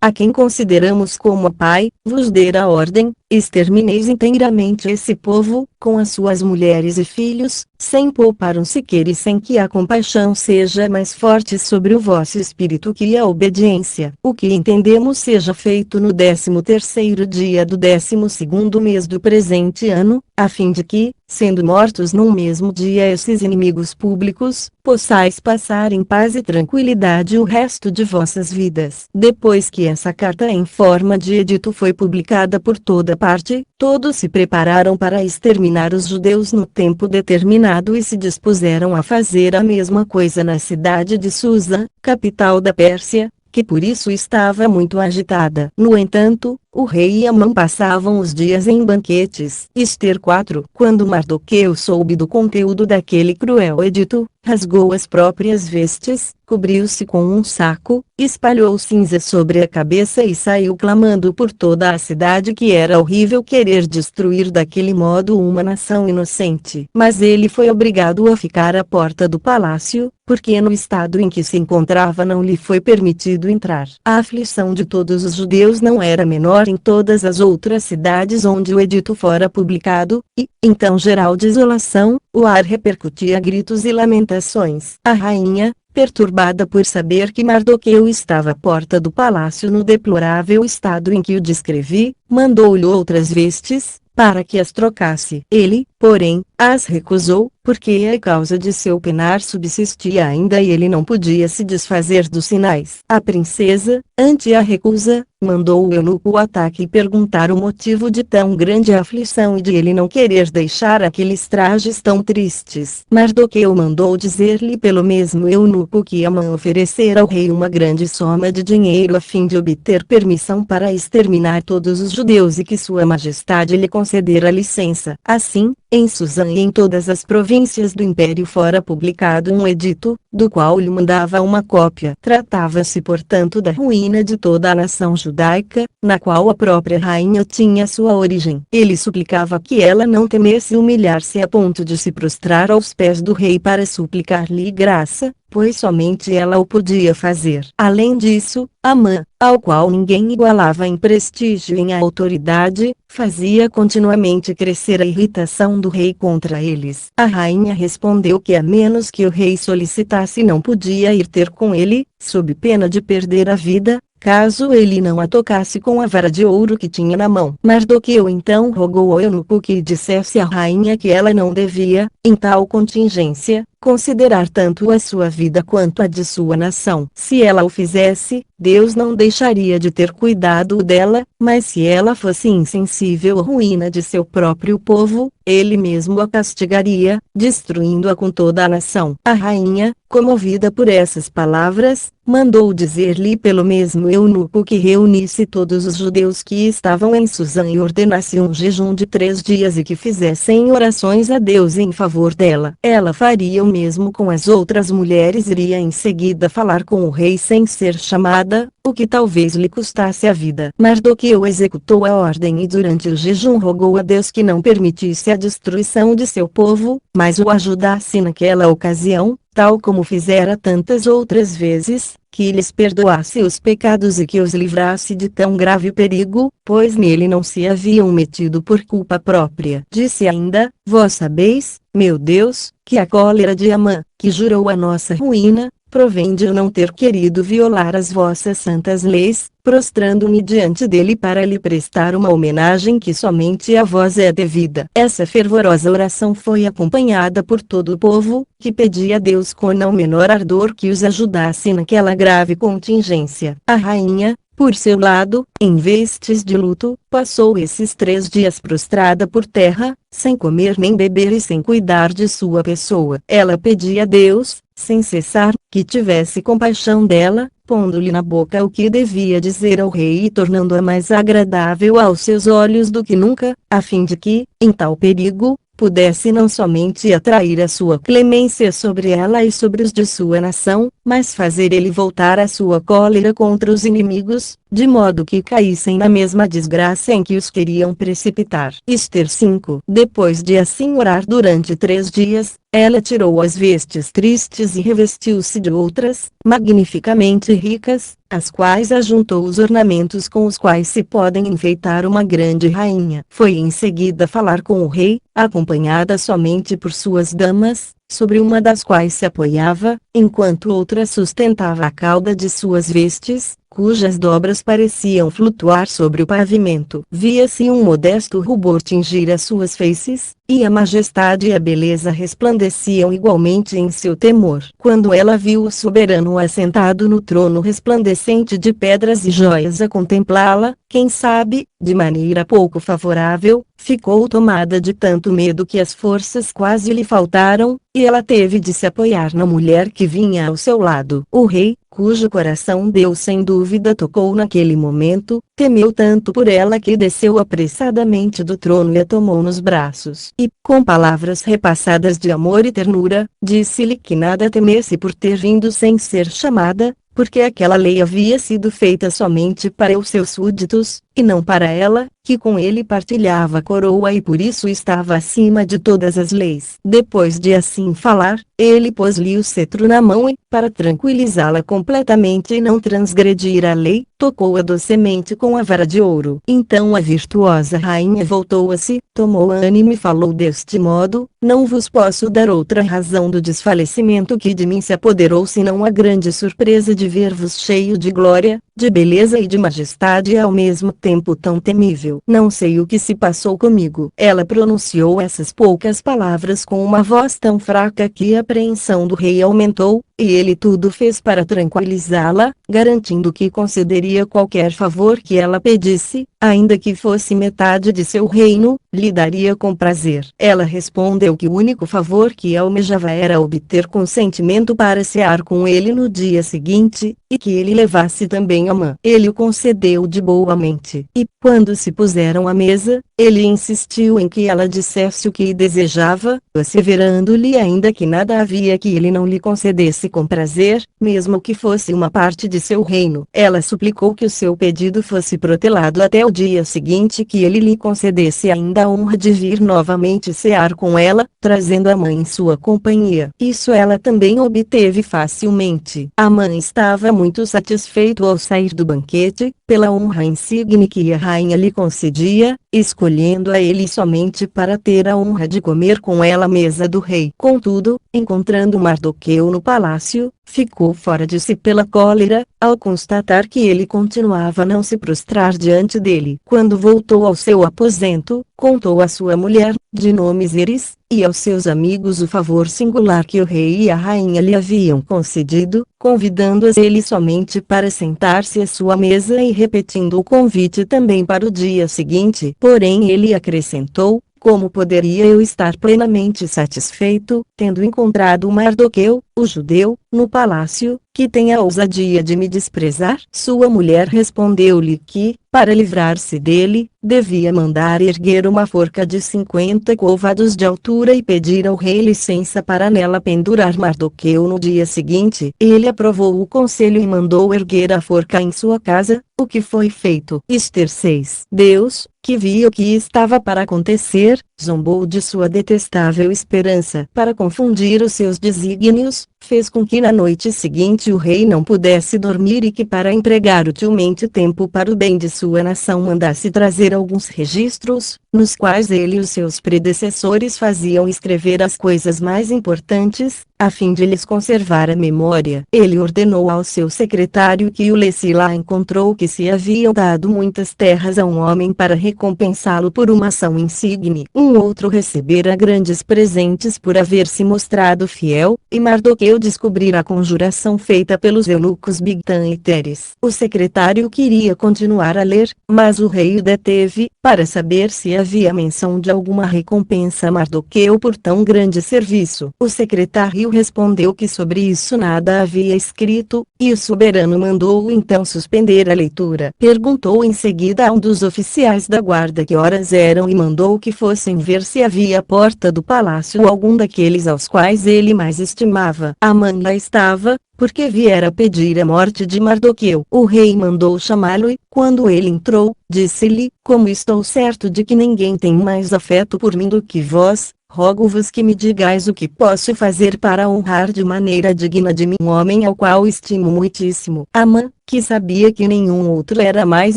a quem consideramos como pai, vos der a ordem, extermineis inteiramente esse povo, com as suas mulheres e filhos, sem poupar um sequer e sem que a compaixão seja mais forte sobre o vosso espírito que a obediência. O que entendemos seja feito no 13º dia do 12º mês do presente ano, a fim de que, sendo mortos num mesmo dia esses inimigos públicos, possais passar em paz e tranquilidade o resto de vossas vidas. Depois que essa carta em forma de edito foi publicada por toda parte, todos se prepararam para exterminar os judeus no tempo determinado e se dispuseram a fazer a mesma coisa na cidade de Susa, capital da Pérsia, que por isso estava muito agitada. No entanto, o rei e Amã passavam os dias em banquetes. Ester 4. Quando Mardoqueu soube do conteúdo daquele cruel edito, rasgou as próprias vestes, cobriu-se com um saco, espalhou cinza sobre a cabeça e saiu clamando por toda a cidade que era horrível querer destruir daquele modo uma nação inocente. Mas ele foi obrigado a ficar à porta do palácio, porque no estado em que se encontrava não lhe foi permitido entrar. A aflição de todos os judeus não era menor em todas as outras cidades onde o edito fora publicado, e, então geral desolação, o ar repercutia gritos e lamentações. A rainha, perturbada por saber que Mardoqueu estava à porta do palácio no deplorável estado em que o descrevi, mandou-lhe outras vestes, para que as trocasse. Ele, porém, as recusou, porque a causa de seu penar subsistia ainda e ele não podia se desfazer dos sinais. A princesa, ante a recusa, mandou o eunuco o ataque e perguntar o motivo de tão grande aflição e de ele não querer deixar aqueles trajes tão tristes. Mardoqueu mandou dizer-lhe pelo mesmo eunuco que Amã oferecera ao rei uma grande soma de dinheiro a fim de obter permissão para exterminar todos os judeus e que sua majestade lhe concedera licença. Assim, em Suzã e em todas as províncias do império fora publicado um edito, do qual lhe mandava uma cópia. Tratava-se portanto da ruína de toda a nação judaica, na qual a própria rainha tinha sua origem. Ele suplicava que ela não temesse humilhar-se a ponto de se prostrar aos pés do rei para suplicar-lhe graça, pois somente ela o podia fazer. Além disso, Amã, ao qual ninguém igualava em prestígio e em autoridade, fazia continuamente crescer a irritação do rei contra eles. A rainha respondeu que a menos que o rei solicitasse não podia ir ter com ele, sob pena de perder a vida, caso ele não a tocasse com a vara de ouro que tinha na mão. Mardoqueu então rogou ao eunuco que dissesse à rainha que ela não devia, em tal contingência, considerar tanto a sua vida quanto a de sua nação. Se ela o fizesse, Deus não deixaria de ter cuidado dela, mas se ela fosse insensível à ruína de seu próprio povo, ele mesmo a castigaria, destruindo-a com toda a nação. A rainha, comovida por essas palavras, mandou dizer-lhe pelo mesmo eunuco que reunisse todos os judeus que estavam em Suzã e ordenasse um jejum de 3 dias e que fizessem orações a Deus em favor dela. Ela faria o mesmo com as outras mulheres e iria em seguida falar com o rei sem ser chamada, o que talvez lhe custasse a vida. Mardoqueu executou a ordem e durante o jejum rogou a Deus que não permitisse a destruição de seu povo, mas o ajudasse naquela ocasião, tal como fizera tantas outras vezes, que lhes perdoasse os pecados e que os livrasse de tão grave perigo, pois nele não se haviam metido por culpa própria. Disse ainda: vós sabeis, meu Deus, que a cólera de Amã, que jurou a nossa ruína, provém de eu não ter querido violar as vossas santas leis, prostrando-me diante dele para lhe prestar uma homenagem que somente a vós é devida. Essa fervorosa oração foi acompanhada por todo o povo, que pedia a Deus com não menor ardor que os ajudasse naquela grave contingência. A rainha, por seu lado, em vestes de luto, passou esses 3 dias prostrada por terra, sem comer nem beber e sem cuidar de sua pessoa. Ela pedia a Deus, sem cessar, que tivesse compaixão dela, pondo-lhe na boca o que devia dizer ao rei e tornando-a mais agradável aos seus olhos do que nunca, a fim de que, em tal perigo, pudesse não somente atrair a sua clemência sobre ela e sobre os de sua nação, mas fazer ele voltar a sua cólera contra os inimigos, de modo que caíssem na mesma desgraça em que os queriam precipitar. Ester 5. Depois de assim orar durante 3 dias, ela tirou as vestes tristes e revestiu-se de outras, magnificamente ricas, as quais ajuntou os ornamentos com os quais se podem enfeitar uma grande rainha. Foi em seguida falar com o rei, acompanhada somente por suas damas, sobre uma das quais se apoiava, enquanto outra sustentava a cauda de suas vestes, cujas dobras pareciam flutuar sobre o pavimento. Via-se um modesto rubor tingir as suas faces, e a majestade e a beleza resplandeciam igualmente em seu temor. Quando ela viu o soberano assentado no trono resplandecente de pedras e joias a contemplá-la, quem sabe, de maneira pouco favorável, ficou tomada de tanto medo que as forças quase lhe faltaram, e ela teve de se apoiar na mulher que vinha ao seu lado. O rei, cujo coração Deus sem dúvida tocou naquele momento, temeu tanto por ela que desceu apressadamente do trono e a tomou nos braços. E, com palavras repassadas de amor e ternura, disse-lhe que nada temesse por ter vindo sem ser chamada, porque aquela lei havia sido feita somente para os seus súditos, e não para ela, que com ele partilhava a coroa e por isso estava acima de todas as leis. Depois de assim falar, ele pôs-lhe o cetro na mão e, para tranquilizá-la completamente e não transgredir a lei, tocou-a docemente com a vara de ouro. Então a virtuosa rainha voltou-se, tomou ânimo e falou deste modo: não vos posso dar outra razão do desfalecimento que de mim se apoderou senão a grande surpresa de ver-vos cheio de glória, de beleza e de majestade ao mesmo tempo tão temível. Não sei o que se passou comigo. Ela pronunciou essas poucas palavras com uma voz tão fraca que a apreensão do rei aumentou, e ele tudo fez para tranquilizá-la, garantindo que concederia qualquer favor que ela pedisse, ainda que fosse metade de seu reino, lhe daria com prazer. Ela respondeu que o único favor que almejava era obter consentimento para cear com ele no dia seguinte, e que ele levasse também Amã. Ele o concedeu de boa mente. E, quando se puseram à mesa, Ele insistiu em que ela dissesse o que desejava, asseverando-lhe ainda que nada havia que ele não lhe concedesse com prazer, mesmo que fosse uma parte de seu reino. Ela suplicou que o seu pedido fosse protelado até o dia seguinte, que ele lhe concedesse ainda a honra de vir novamente cear com ela, trazendo a mãe em sua companhia. Isso ela também obteve facilmente. A mãe estava muito satisfeito ao sair do banquete, pela honra insigne que a rainha lhe concedia, escolhendo a ele somente para ter a honra de comer com ela à mesa do rei. Contudo, encontrando Mardoqueu no palácio, ficou fora de si pela cólera, ao constatar que ele continuava a não se prostrar diante dele. Quando voltou ao seu aposento, contou à sua mulher, de nome Zeres, e aos seus amigos o favor singular que o rei e a rainha lhe haviam concedido, convidando-os ele somente para sentar-se à sua mesa e repetindo o convite também para o dia seguinte. Porém ele acrescentou: como poderia eu estar plenamente satisfeito, tendo encontrado Mardoqueu, o judeu, no palácio, que tem a ousadia de me desprezar? Sua mulher respondeu-lhe que, para livrar-se dele, devia mandar erguer uma forca de 50 côvados de altura e pedir ao rei licença para nela pendurar Mardoqueu no dia seguinte. Ele aprovou o conselho e mandou erguer a forca em sua casa, o que foi feito. Ester 6. Deus, que via o que estava para acontecer, zombou de sua detestável esperança. Para confundir os seus desígnios, fez com que na noite seguinte o rei não pudesse dormir e que, para empregar utilmente tempo para o bem de sua nação, mandasse trazer alguns registros, nos quais ele e os seus predecessores faziam escrever as coisas mais importantes, a fim de lhes conservar a memória. Ele ordenou ao seu secretário que o lesse, e lá encontrou que se haviam dado muitas terras a um homem para recompensá-lo por uma ação insigne. Um outro recebera grandes presentes por haver se mostrado fiel, e Mardoqueu descobrira a conjuração feita pelos eunucos Bigtan e Teres. O secretário queria continuar a ler, mas o rei o deteve, para saber se havia menção de alguma recompensa a Mardoqueu por tão grande serviço. O secretário respondeu que sobre isso nada havia escrito, e o soberano mandou então suspender a leitura. Perguntou em seguida a um dos oficiais da guarda que horas eram e mandou que fossem ver se havia à porta do palácio algum daqueles aos quais ele mais estimava. Amã lá estava, porque viera pedir a morte de Mardoqueu. O rei mandou chamá-lo e, quando ele entrou, disse-lhe: como estou certo de que ninguém tem mais afeto por mim do que vós, rogo-vos que me digais o que posso fazer para honrar de maneira digna de mim um homem ao qual estimo muitíssimo. Amã, que sabia que nenhum outro era mais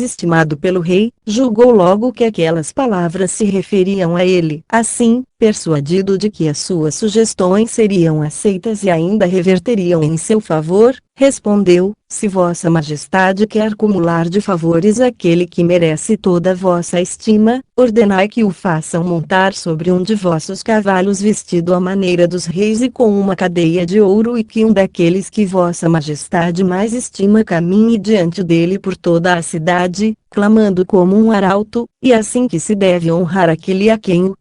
estimado pelo rei, julgou logo que aquelas palavras se referiam a ele. Assim, persuadido de que as suas sugestões seriam aceitas e ainda reverteriam em seu favor, respondeu: se vossa majestade quer cumular de favores aquele que merece toda a vossa estima, ordenai que o façam montar sobre um de vossos cavalos vestido à maneira dos reis e com uma cadeia de ouro, e que um daqueles que vossa majestade mais estima caminhe diante dele por toda a cidade, clamando como um arauto, e assim que se deve honrar aquele a quem o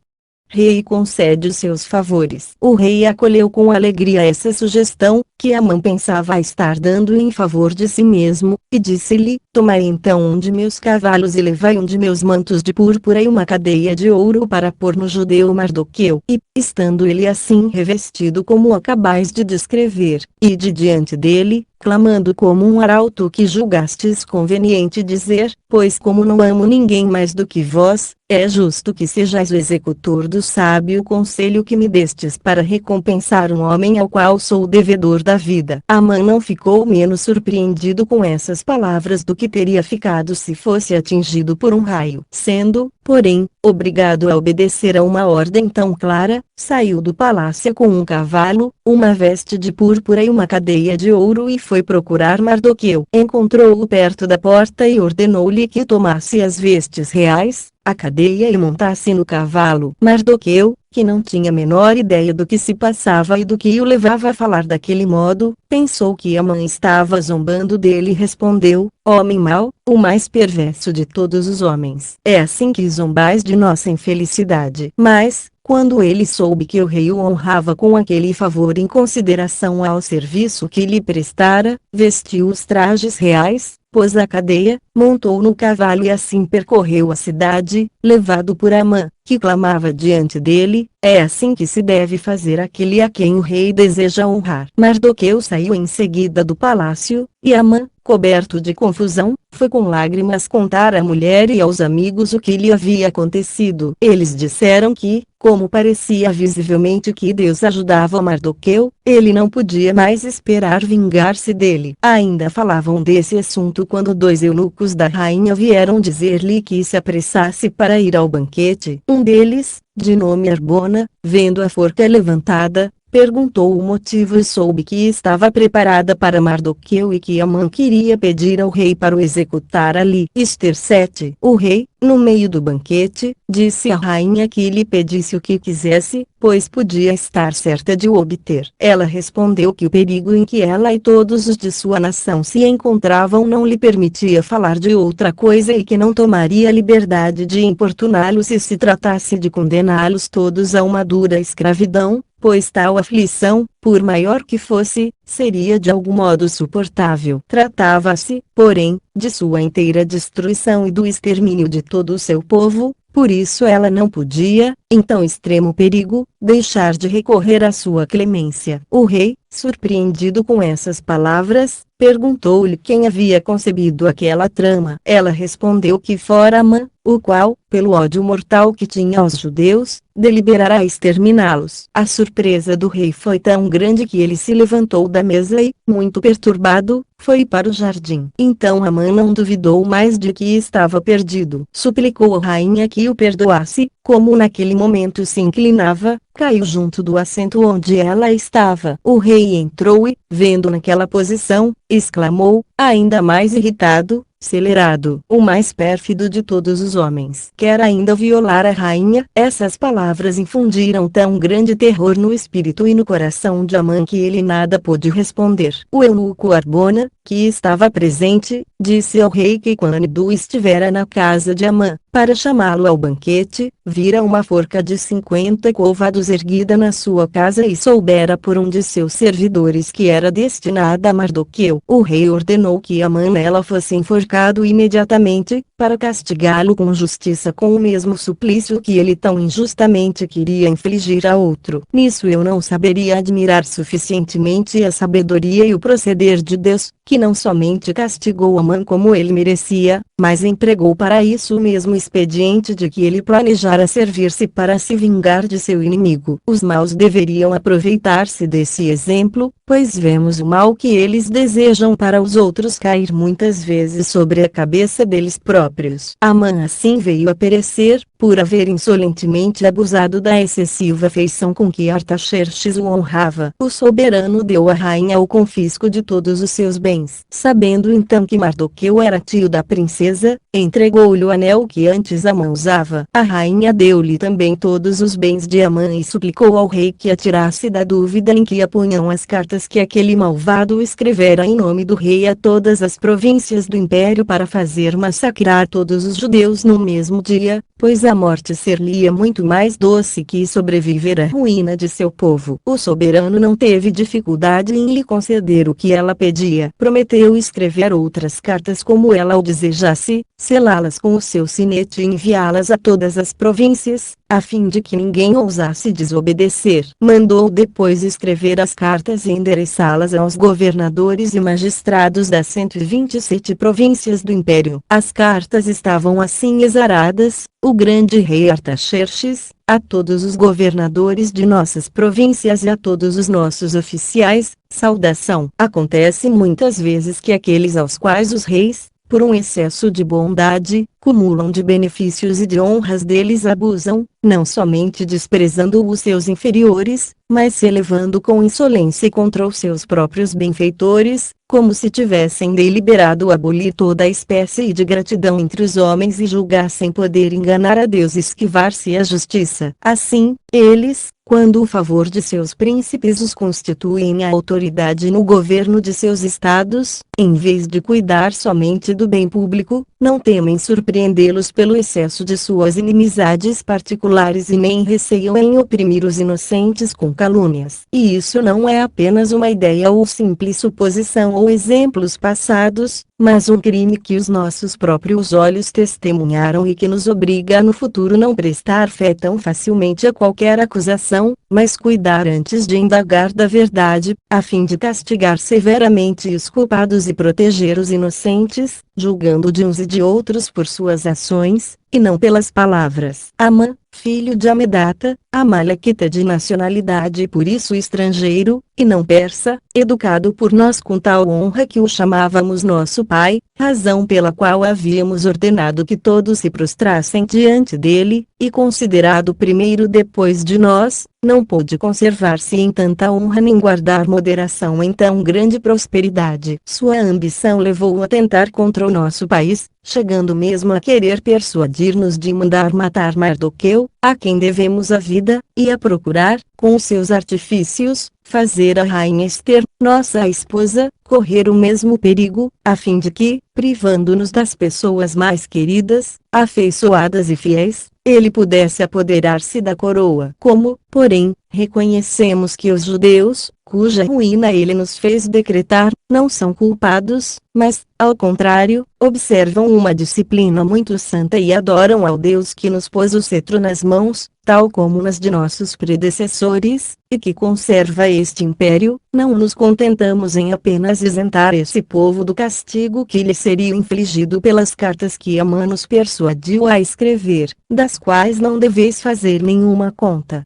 rei concede os seus favores. O rei acolheu com alegria essa sugestão, que Amã pensava estar dando em favor de si mesmo, e disse-lhe: tomai então um de meus cavalos e levai um de meus mantos de púrpura e uma cadeia de ouro para pôr no judeu Mardoqueu. E, estando ele assim revestido como acabais de descrever, ide diante dele, clamando como um arauto que julgastes conveniente dizer, pois como não amo ninguém mais do que vós, é justo que sejais o executor do sábio conselho que me destes para recompensar um homem ao qual sou devedor da vida. Amã não ficou menos surpreendido com essas palavras do que teria ficado se fosse atingido por um raio. Sendo, porém, obrigado a obedecer a uma ordem tão clara, saiu do palácio com um cavalo, uma veste de púrpura e uma cadeia de ouro e foi procurar Mardoqueu. Encontrou-o perto da porta e ordenou-lhe que tomasse as vestes reais, a cadeia e montasse no cavalo. Mardoqueu, que não tinha a menor ideia do que se passava e do que o levava a falar daquele modo, pensou que Amã estava zombando dele e respondeu: homem mau, o mais perverso de todos os homens. É assim que zombais de nossa infelicidade. Mas, quando ele soube que o rei o honrava com aquele favor em consideração ao serviço que lhe prestara, vestiu os trajes reais, pôs a cadeia, montou no cavalo e assim percorreu a cidade, levado por Amã, que clamava diante dele: é assim que se deve fazer aquele a quem o rei deseja honrar. Mardoqueu saiu em seguida do palácio, e Amã, coberto de confusão, foi com lágrimas contar à mulher e aos amigos o que lhe havia acontecido. Eles disseram que, como parecia visivelmente que Deus ajudava Mardoqueu, ele não podia mais esperar vingar-se dele. Ainda falavam desse assunto quando 2 eunucos da rainha vieram dizer-lhe que se apressasse para ir ao banquete. Um deles, de nome Arbona, vendo a forca levantada, perguntou o motivo e soube que estava preparada para Mardoqueu e que Amã queria pedir ao rei para o executar ali. Ester 7. O rei, no meio do banquete, disse à rainha que lhe pedisse o que quisesse, pois podia estar certa de o obter. Ela respondeu que o perigo em que ela e todos os de sua nação se encontravam não lhe permitia falar de outra coisa e que não tomaria a liberdade de importuná-los se tratasse de condená-los todos a uma dura escravidão, pois tal aflição, por maior que fosse, seria de algum modo suportável. Tratava-se, porém, de sua inteira destruição e do extermínio de todo o seu povo, por isso ela não podia, em tão extremo perigo, deixar de recorrer à sua clemência. O rei, surpreendido com essas palavras, perguntou-lhe quem havia concebido aquela trama. Ela respondeu que fora Amã, o qual, pelo ódio mortal que tinha aos judeus, deliberara exterminá-los. A surpresa do rei foi tão grande que ele se levantou da mesa e, muito perturbado, foi para o jardim. Então Amã não duvidou mais de que estava perdido. Suplicou à rainha que o perdoasse, como naquele momento se inclinava, caiu junto do assento onde ela estava. O rei entrou e, vendo naquela posição, exclamou, ainda mais irritado: acelerado, o mais pérfido de todos os homens, quer ainda violar a rainha. Essas palavras infundiram tão grande terror no espírito e no coração de Amã que ele nada pôde responder. O eunuco Arbona, que estava presente, disse ao rei que quando estivera na casa de Amã, para chamá-lo ao banquete, vira uma forca de 50 côvados erguida na sua casa e soubera por um de seus servidores que era destinada a Mardoqueu. O rei ordenou que Amã nela fosse enforcado imediatamente, para castigá-lo com justiça com o mesmo suplício que ele tão injustamente queria infligir a outro. Nisso eu não saberia admirar suficientemente a sabedoria e o proceder de Deus, que não somente castigou Amã como ele merecia, mas empregou para isso o mesmo expediente de que ele planejara servir-se para se vingar de seu inimigo. Os maus deveriam aproveitar-se desse exemplo, pois vemos o mal que eles desejam para os outros cair muitas vezes sobre a cabeça deles próprios. Amã assim veio a perecer, por haver insolentemente abusado da excessiva afeição com que Artaxerxes o honrava. O soberano deu à rainha o confisco de todos os seus bens. Sabendo então que Mardoqueu era tio da princesa, entregou-lhe o anel que antes Amã usava. A rainha deu-lhe também todos os bens de Amã e suplicou ao rei que a tirasse da dúvida em que a punham as cartas que aquele malvado escrevera em nome do rei a todas as províncias do império para fazer massacrar todos os judeus no mesmo dia, pois a morte ser-lhe-ia muito mais doce que sobreviver à ruína de seu povo. O soberano não teve dificuldade em lhe conceder o que ela pedia. Prometeu escrever outras cartas como ela o desejasse, selá-las com o seu sinete e enviá-las a todas as províncias, a fim de que ninguém ousasse desobedecer. Mandou depois escrever as cartas e endereçá-las aos governadores e magistrados das 127 províncias do império. As cartas estavam assim exaradas: o grande rei Artaxerxes, a todos os governadores de nossas províncias e a todos os nossos oficiais, saudação. Acontece muitas vezes que aqueles aos quais os reis, por um excesso de bondade, cumulam de benefícios e de honras deles abusam, não somente desprezando os seus inferiores, mas se elevando com insolência contra os seus próprios benfeitores, como se tivessem deliberado abolir toda a espécie de gratidão entre os homens e julgassem poder enganar a Deus e esquivar-se à justiça. Assim, eles, quando o favor de seus príncipes os constituem a autoridade no governo de seus estados, em vez de cuidar somente do bem público, não temem surpreendê-los pelo excesso de suas inimizades particulares e nem receiam em oprimir os inocentes com calúnias. E isso não é apenas uma ideia ou simples suposição ou exemplos passados, mas um crime que os nossos próprios olhos testemunharam e que nos obriga a no futuro não prestar fé tão facilmente a qualquer acusação, mas cuidar antes de indagar da verdade, a fim de castigar severamente os culpados e proteger os inocentes, julgando de uns e de outros por suas ações, e não pelas palavras. Amã, filho de Amedata, Amalequita de nacionalidade e por isso estrangeiro, e não persa, educado por nós com tal honra que o chamávamos nosso pai, razão pela qual havíamos ordenado que todos se prostrassem diante dele, e considerado primeiro depois de nós, não pôde conservar-se em tanta honra nem guardar moderação em tão grande prosperidade. Sua ambição levou-o a tentar contra o nosso país, chegando mesmo a querer persuadir-nos de mandar matar Mardoqueu, a quem devemos a vida, e a procurar, com os seus artifícios, fazer a rainha Ester, nossa esposa, correr o mesmo perigo, a fim de que, privando-nos das pessoas mais queridas, afeiçoadas e fiéis, ele pudesse apoderar-se da coroa. Como, porém, reconhecemos que os judeus, cuja ruína ele nos fez decretar, não são culpados, mas, ao contrário, observam uma disciplina muito santa e adoram ao Deus que nos pôs o cetro nas mãos, tal como nas de nossos predecessores, e que conserva este império, não nos contentamos em apenas isentar esse povo do castigo que lhe seria infligido pelas cartas que Amã nos persuadiu a escrever, das quais não deveis fazer nenhuma conta.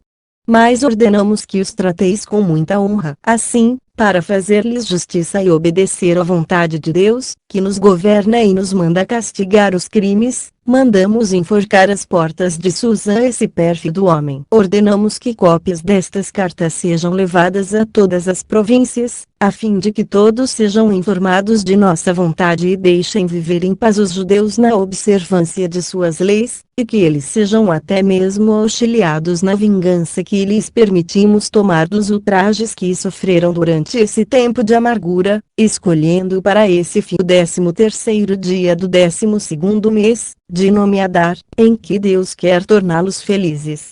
Mas ordenamos que os trateis com muita honra. Assim, para fazer-lhes justiça e obedecer à vontade de Deus, que nos governa e nos manda castigar os crimes, mandamos enforcar as portas de Susã esse pérfido homem. Ordenamos que cópias destas cartas sejam levadas a todas as províncias, a fim de que todos sejam informados de nossa vontade e deixem viver em paz os judeus na observância de suas leis, e que eles sejam até mesmo auxiliados na vingança que lhes permitimos tomar dos ultrajes que sofreram durante esse tempo de amargura, escolhendo para esse fim o 13º dia do 12º mês, de nome Adar, em que Deus quer torná-los felizes.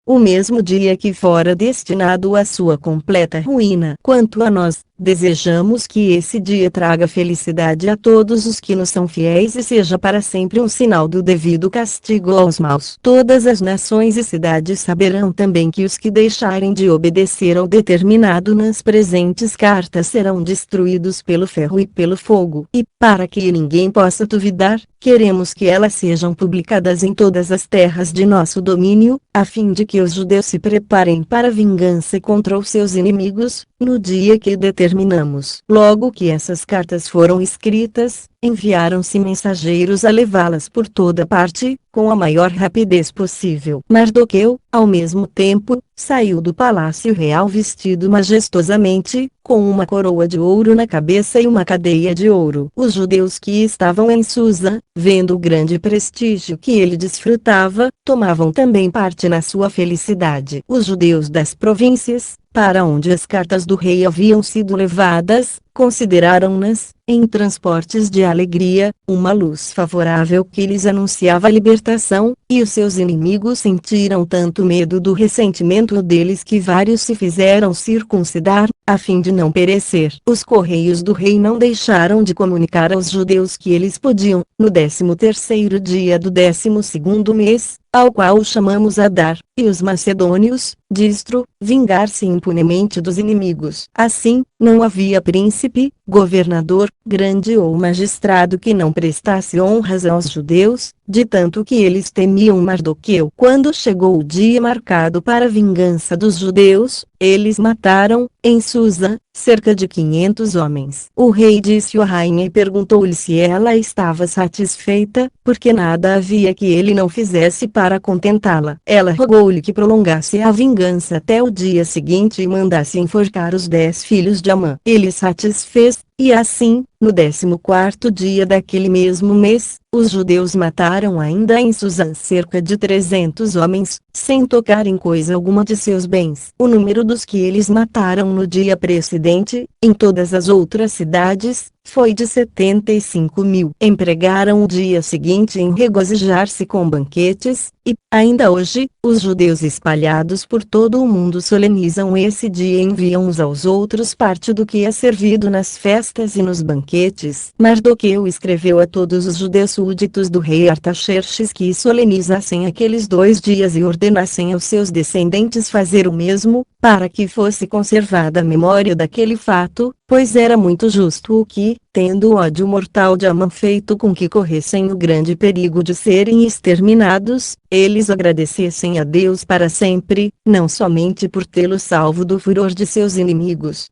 O mesmo dia que fora destinado à sua completa ruína. Quanto a nós, desejamos que esse dia traga felicidade a todos os que nos são fiéis e seja para sempre um sinal do devido castigo aos maus. Todas as nações e cidades saberão também que os que deixarem de obedecer ao determinado nas presentes cartas serão destruídos pelo ferro e pelo fogo. E, para que ninguém possa duvidar, queremos que elas sejam publicadas em todas as terras de nosso domínio, a fim de que os judeus se preparem para a vingança contra os seus inimigos, no dia que determinamos. Logo que essas cartas foram escritas, enviaram-se mensageiros a levá-las por toda parte, com a maior rapidez possível. Mardoqueu, ao mesmo tempo, saiu do palácio real vestido majestosamente, com uma coroa de ouro na cabeça e uma cadeia de ouro. Os judeus que estavam em Susã, vendo o grande prestígio que ele desfrutava, tomavam também parte na sua felicidade. Os judeus das províncias, para onde as cartas do rei haviam sido levadas, consideraram-nas, em transportes de alegria, uma luz favorável que lhes anunciava a libertação, e os seus inimigos sentiram tanto medo do ressentimento deles que vários se fizeram circuncidar, a fim de não perecer. Os correios do rei não deixaram de comunicar aos judeus que eles podiam, no 13º dia do 12º mês, ao qual chamamos Adar, e os macedônios, distro, vingar-se impunemente dos inimigos. Assim, não havia príncipe, governador, grande ou magistrado que não prestasse honras aos judeus, de tanto que eles temiam Mardoqueu. Quando chegou o dia marcado para a vingança dos judeus, eles mataram, em Susã, cerca de 500 homens. O rei disse à rainha e perguntou-lhe se ela estava satisfeita, porque nada havia que ele não fizesse para contentá-la. Ela rogou-lhe que prolongasse a vingança até o dia seguinte e mandasse enforcar os 10 filhos de Amã. Ele satisfez, e assim, no 14º dia daquele mesmo mês, os judeus mataram ainda em Susã cerca de 300 homens, sem tocar em coisa alguma de seus bens. O número dos que eles mataram no dia precedente, em todas as outras cidades, foi de 75.000. Empregaram o dia seguinte em regozijar-se com banquetes, e, ainda hoje, os judeus espalhados por todo o mundo solenizam esse dia e enviam uns aos outros parte do que é servido nas festas e nos banquetes. Mardoqueu escreveu a todos os judeus súditos do rei Artaxerxes que solenizassem aqueles 2 dias e ordenassem aos seus descendentes fazer o mesmo, para que fosse conservada a memória daquele fato, pois era muito justo o que, tendo o ódio mortal de Amã feito com que corressem o grande perigo de serem exterminados, eles agradecessem a Deus para sempre, não somente por tê-los salvo do furor de seus inimigos,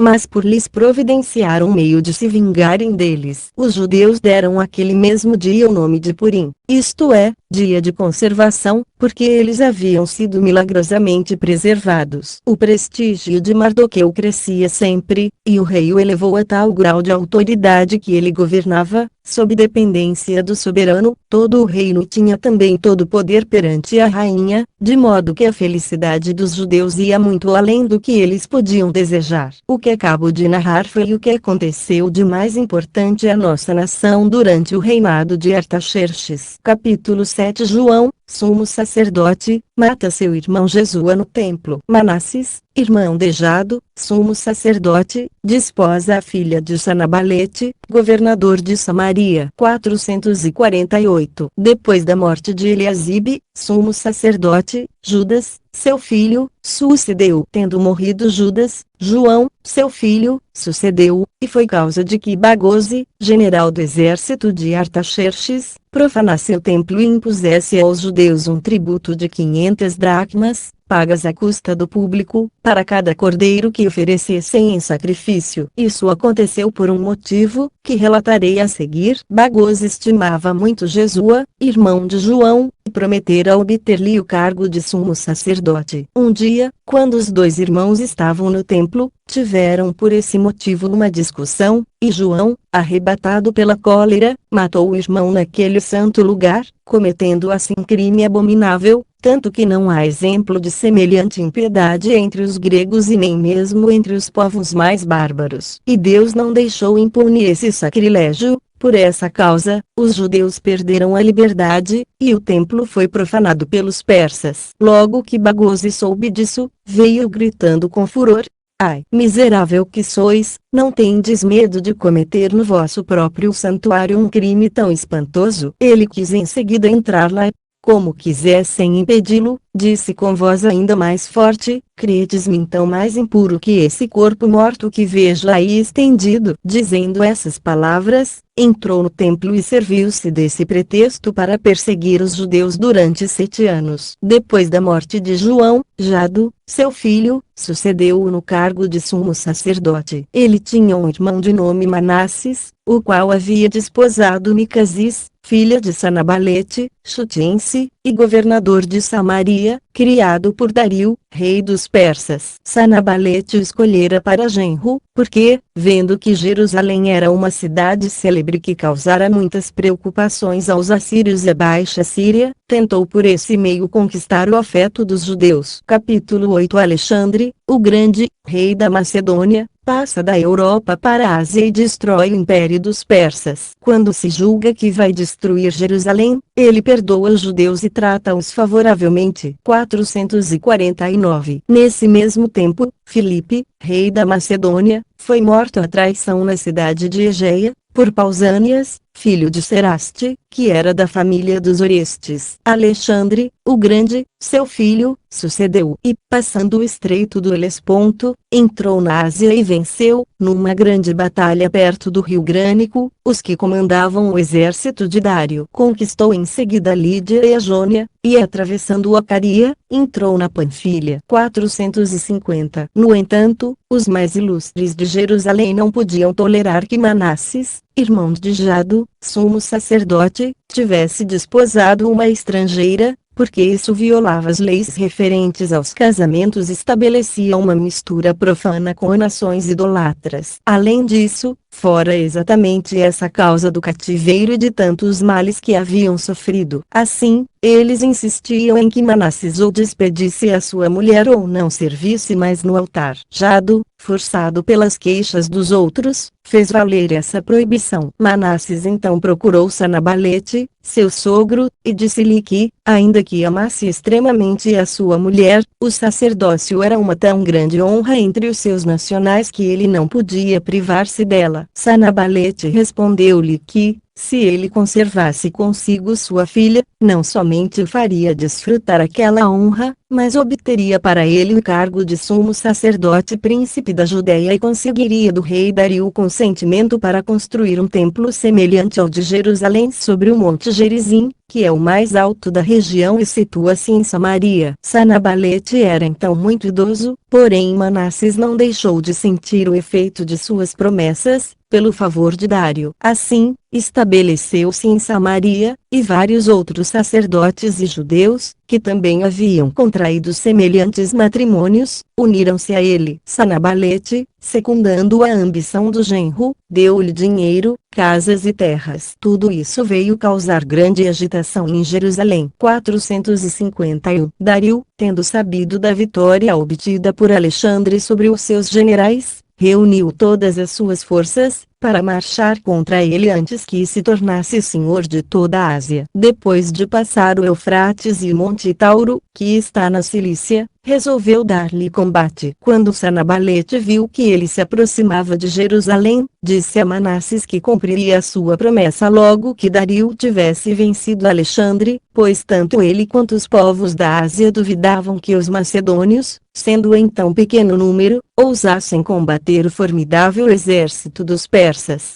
mas por lhes providenciar um meio de se vingarem deles. Os judeus deram àquele mesmo dia o nome de Purim, isto é, dia de conservação, porque eles haviam sido milagrosamente preservados. O prestígio de Mardoqueu crescia sempre, e o rei o elevou a tal grau de autoridade que ele governava, sob dependência do soberano. Todo o reino tinha também todo o poder perante a rainha, de modo que a felicidade dos judeus ia muito além do que eles podiam desejar. O que acabo de narrar foi o que aconteceu de mais importante à nossa nação durante o reinado de Artaxerxes. Capítulo 7. João, sumo sacerdote, mata seu irmão Jesua no templo. Manasses, irmão de Jado, sumo sacerdote, desposa a filha de Sanabalete, governador de Samaria. 448. Depois da morte de Eliasibe, sumo sacerdote, Judas, seu filho, sucedeu. Tendo morrido Judas, João, seu filho, sucedeu, e foi causa de que Bagose, general do exército de Artaxerxes, profanasse o templo e impusesse aos judeus um tributo de 500 dracmas, pagas à custa do público, para cada cordeiro que oferecessem em sacrifício. Isso aconteceu por um motivo, que relatarei a seguir. Bagose estimava muito Jesua, irmão de João, e prometera obter-lhe o cargo de sumo sacerdote. Um dia, quando os 2 irmãos estavam no templo, tiveram por esse motivo uma discussão, e João, arrebatado pela cólera, matou o irmão naquele santo lugar, cometendo assim crime abominável, tanto que não há exemplo de semelhante impiedade entre os gregos e nem mesmo entre os povos mais bárbaros. E Deus não deixou impune esse sacrilégio. Por essa causa, os judeus perderam a liberdade, e o templo foi profanado pelos persas. Logo que Bagose soube disso, veio gritando com furor: ai, miserável que sois, não tendes medo de cometer no vosso próprio santuário um crime tão espantoso? Ele quis em seguida entrar lá. Como quisessem impedi-lo, disse com voz ainda mais forte: credes-me então mais impuro que esse corpo morto que vejo aí estendido? Dizendo essas palavras, entrou no templo e serviu-se desse pretexto para perseguir os judeus durante 7 anos. Depois da morte de João, Jado, seu filho, sucedeu-o no cargo de sumo sacerdote. Ele tinha um irmão de nome Manasses, o qual havia desposado Micasis, filha de Sanabalete, chutense, e governador de Samaria, criado por Dario, rei dos persas. Sanabalete o escolhera para genro, porque, vendo que Jerusalém era uma cidade célebre que causara muitas preocupações aos assírios e a Baixa Síria, tentou por esse meio conquistar o afeto dos judeus. Capítulo 8. Alexandre, o Grande, rei da Macedônia, passa da Europa para a Ásia e destrói o império dos persas. Quando se julga que vai destruir Jerusalém, ele perdoa os judeus e trata-os favoravelmente. 449. Nesse mesmo tempo, Filipe, rei da Macedônia, foi morto à traição na cidade de Egeia, por Pausânias, filho de Seraste, que era da família dos Orestes. Alexandre, o Grande, seu filho, sucedeu, e, passando o estreito do Helesponto, entrou na Ásia e venceu, numa grande batalha perto do rio Grânico, os que comandavam o exército de Dário. Conquistou em seguida Lídia e a Jônia, e atravessando a Caria, entrou na Panfilha. 450. No entanto, os mais ilustres de Jerusalém não podiam tolerar que Manasses, irmão de Jado, sumo sacerdote, tivesse desposado uma estrangeira, porque isso violava as leis referentes aos casamentos e estabelecia uma mistura profana com nações idolatras. Além disso, fora exatamente essa causa do cativeiro e de tantos males que haviam sofrido. Assim, eles insistiam em que Manasses ou despedisse a sua mulher ou não servisse mais no altar. Jado, forçado pelas queixas dos outros, fez valer essa proibição. Manasses então procurou Sanabalete, seu sogro, e disse-lhe que, ainda que amasse extremamente a sua mulher, o sacerdócio era uma tão grande honra entre os seus nacionais que ele não podia privar-se dela. Sanabalete respondeu-lhe que, se ele conservasse consigo sua filha, não somente faria desfrutar aquela honra, mas obteria para ele o cargo de sumo sacerdote príncipe da Judéia e conseguiria do rei Dario o consentimento para construir um templo semelhante ao de Jerusalém sobre o monte Gerizim, que é o mais alto da região e situa-se em Samaria. Sanabalete era então muito idoso, porém Manasses não deixou de sentir o efeito de suas promessas, pelo favor de Dário. Assim, estabeleceu-se em Samaria, e vários outros sacerdotes e judeus, que também haviam contraído semelhantes matrimônios, uniram-se a ele. Sanabalete, secundando a ambição do genro, deu-lhe dinheiro, casas e terras. Tudo isso veio causar grande agitação em Jerusalém. 451. Dário, tendo sabido da vitória obtida por Alexandre sobre os seus generais, reuniu todas as suas forças, para marchar contra ele antes que se tornasse senhor de toda a Ásia. Depois de passar o Eufrates e o Monte Tauro, que está na Cilícia, resolveu dar-lhe combate. Quando Sanabalete viu que ele se aproximava de Jerusalém, disse a Manasses que cumpriria a sua promessa logo que Dario tivesse vencido Alexandre, pois tanto ele quanto os povos da Ásia duvidavam que os macedônios, sendo em tão pequeno número, ousassem combater o formidável exército dos persas.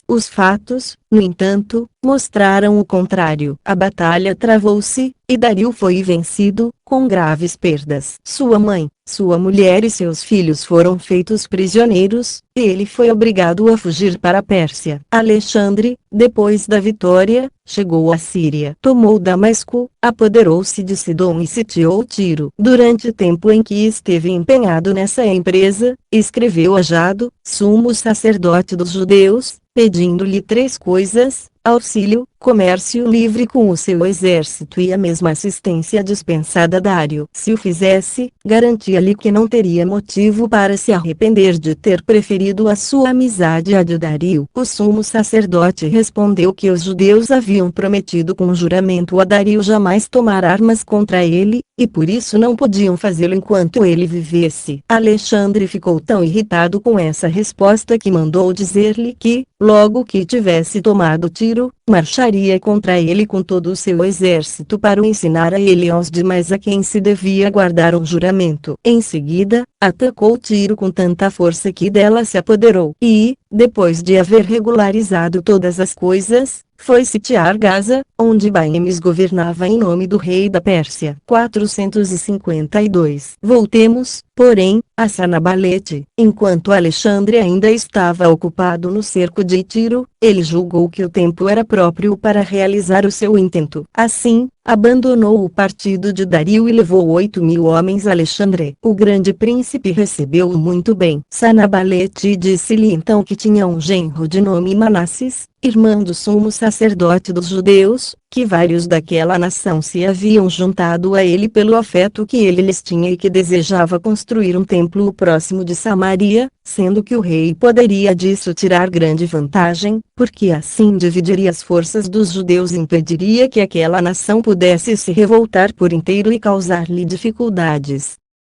Os fatos, no entanto, mostraram o contrário. A batalha travou-se, e Dario foi vencido, com graves perdas. Sua mãe, sua mulher e seus filhos foram feitos prisioneiros, e ele foi obrigado a fugir para a Pérsia. Alexandre, depois da vitória, chegou à Síria. Tomou Damasco, apoderou-se de Sidom e sitiou Tiro. Durante o tempo em que esteve empenhado nessa empresa, escreveu a Jado, sumo sacerdote dos judeus, pedindo-lhe 3 coisas: auxílio, comércio livre com o seu exército e a mesma assistência dispensada a Dário. Se o fizesse, garantia-lhe que não teria motivo para se arrepender de ter preferido a sua amizade à de Dário. O sumo sacerdote respondeu que os judeus haviam prometido com juramento a Dário jamais tomar armas contra ele, e por isso não podiam fazê-lo enquanto ele vivesse. Alexandre ficou tão irritado com essa resposta que mandou dizer-lhe que, logo que tivesse tomado Tiro, marcharia contra ele com todo o seu exército para o ensinar a ele e aos demais a quem se devia guardar um juramento. Em seguida, atacou Tiro com tanta força que dela se apoderou. E, depois de haver regularizado todas as coisas, foi sitiar Gaza, onde Baemes governava em nome do rei da Pérsia. 452. Voltemos, porém, a Sanabalete. Enquanto Alexandre ainda estava ocupado no cerco de Tiro, ele julgou que o tempo era próprio para realizar o seu intento. Assim, abandonou o partido de Dario e levou 8.000 homens a Alexandre. O grande príncipe recebeu-o muito bem. Sanabalete disse-lhe então que tinha um genro de nome Manasses, irmão do sumo sacerdote dos judeus, que vários daquela nação se haviam juntado a ele pelo afeto que ele lhes tinha e que desejava construir um templo próximo de Samaria, sendo que o rei poderia disso tirar grande vantagem, porque assim dividiria as forças dos judeus e impediria que aquela nação pudesse se revoltar por inteiro e causar-lhe dificuldades,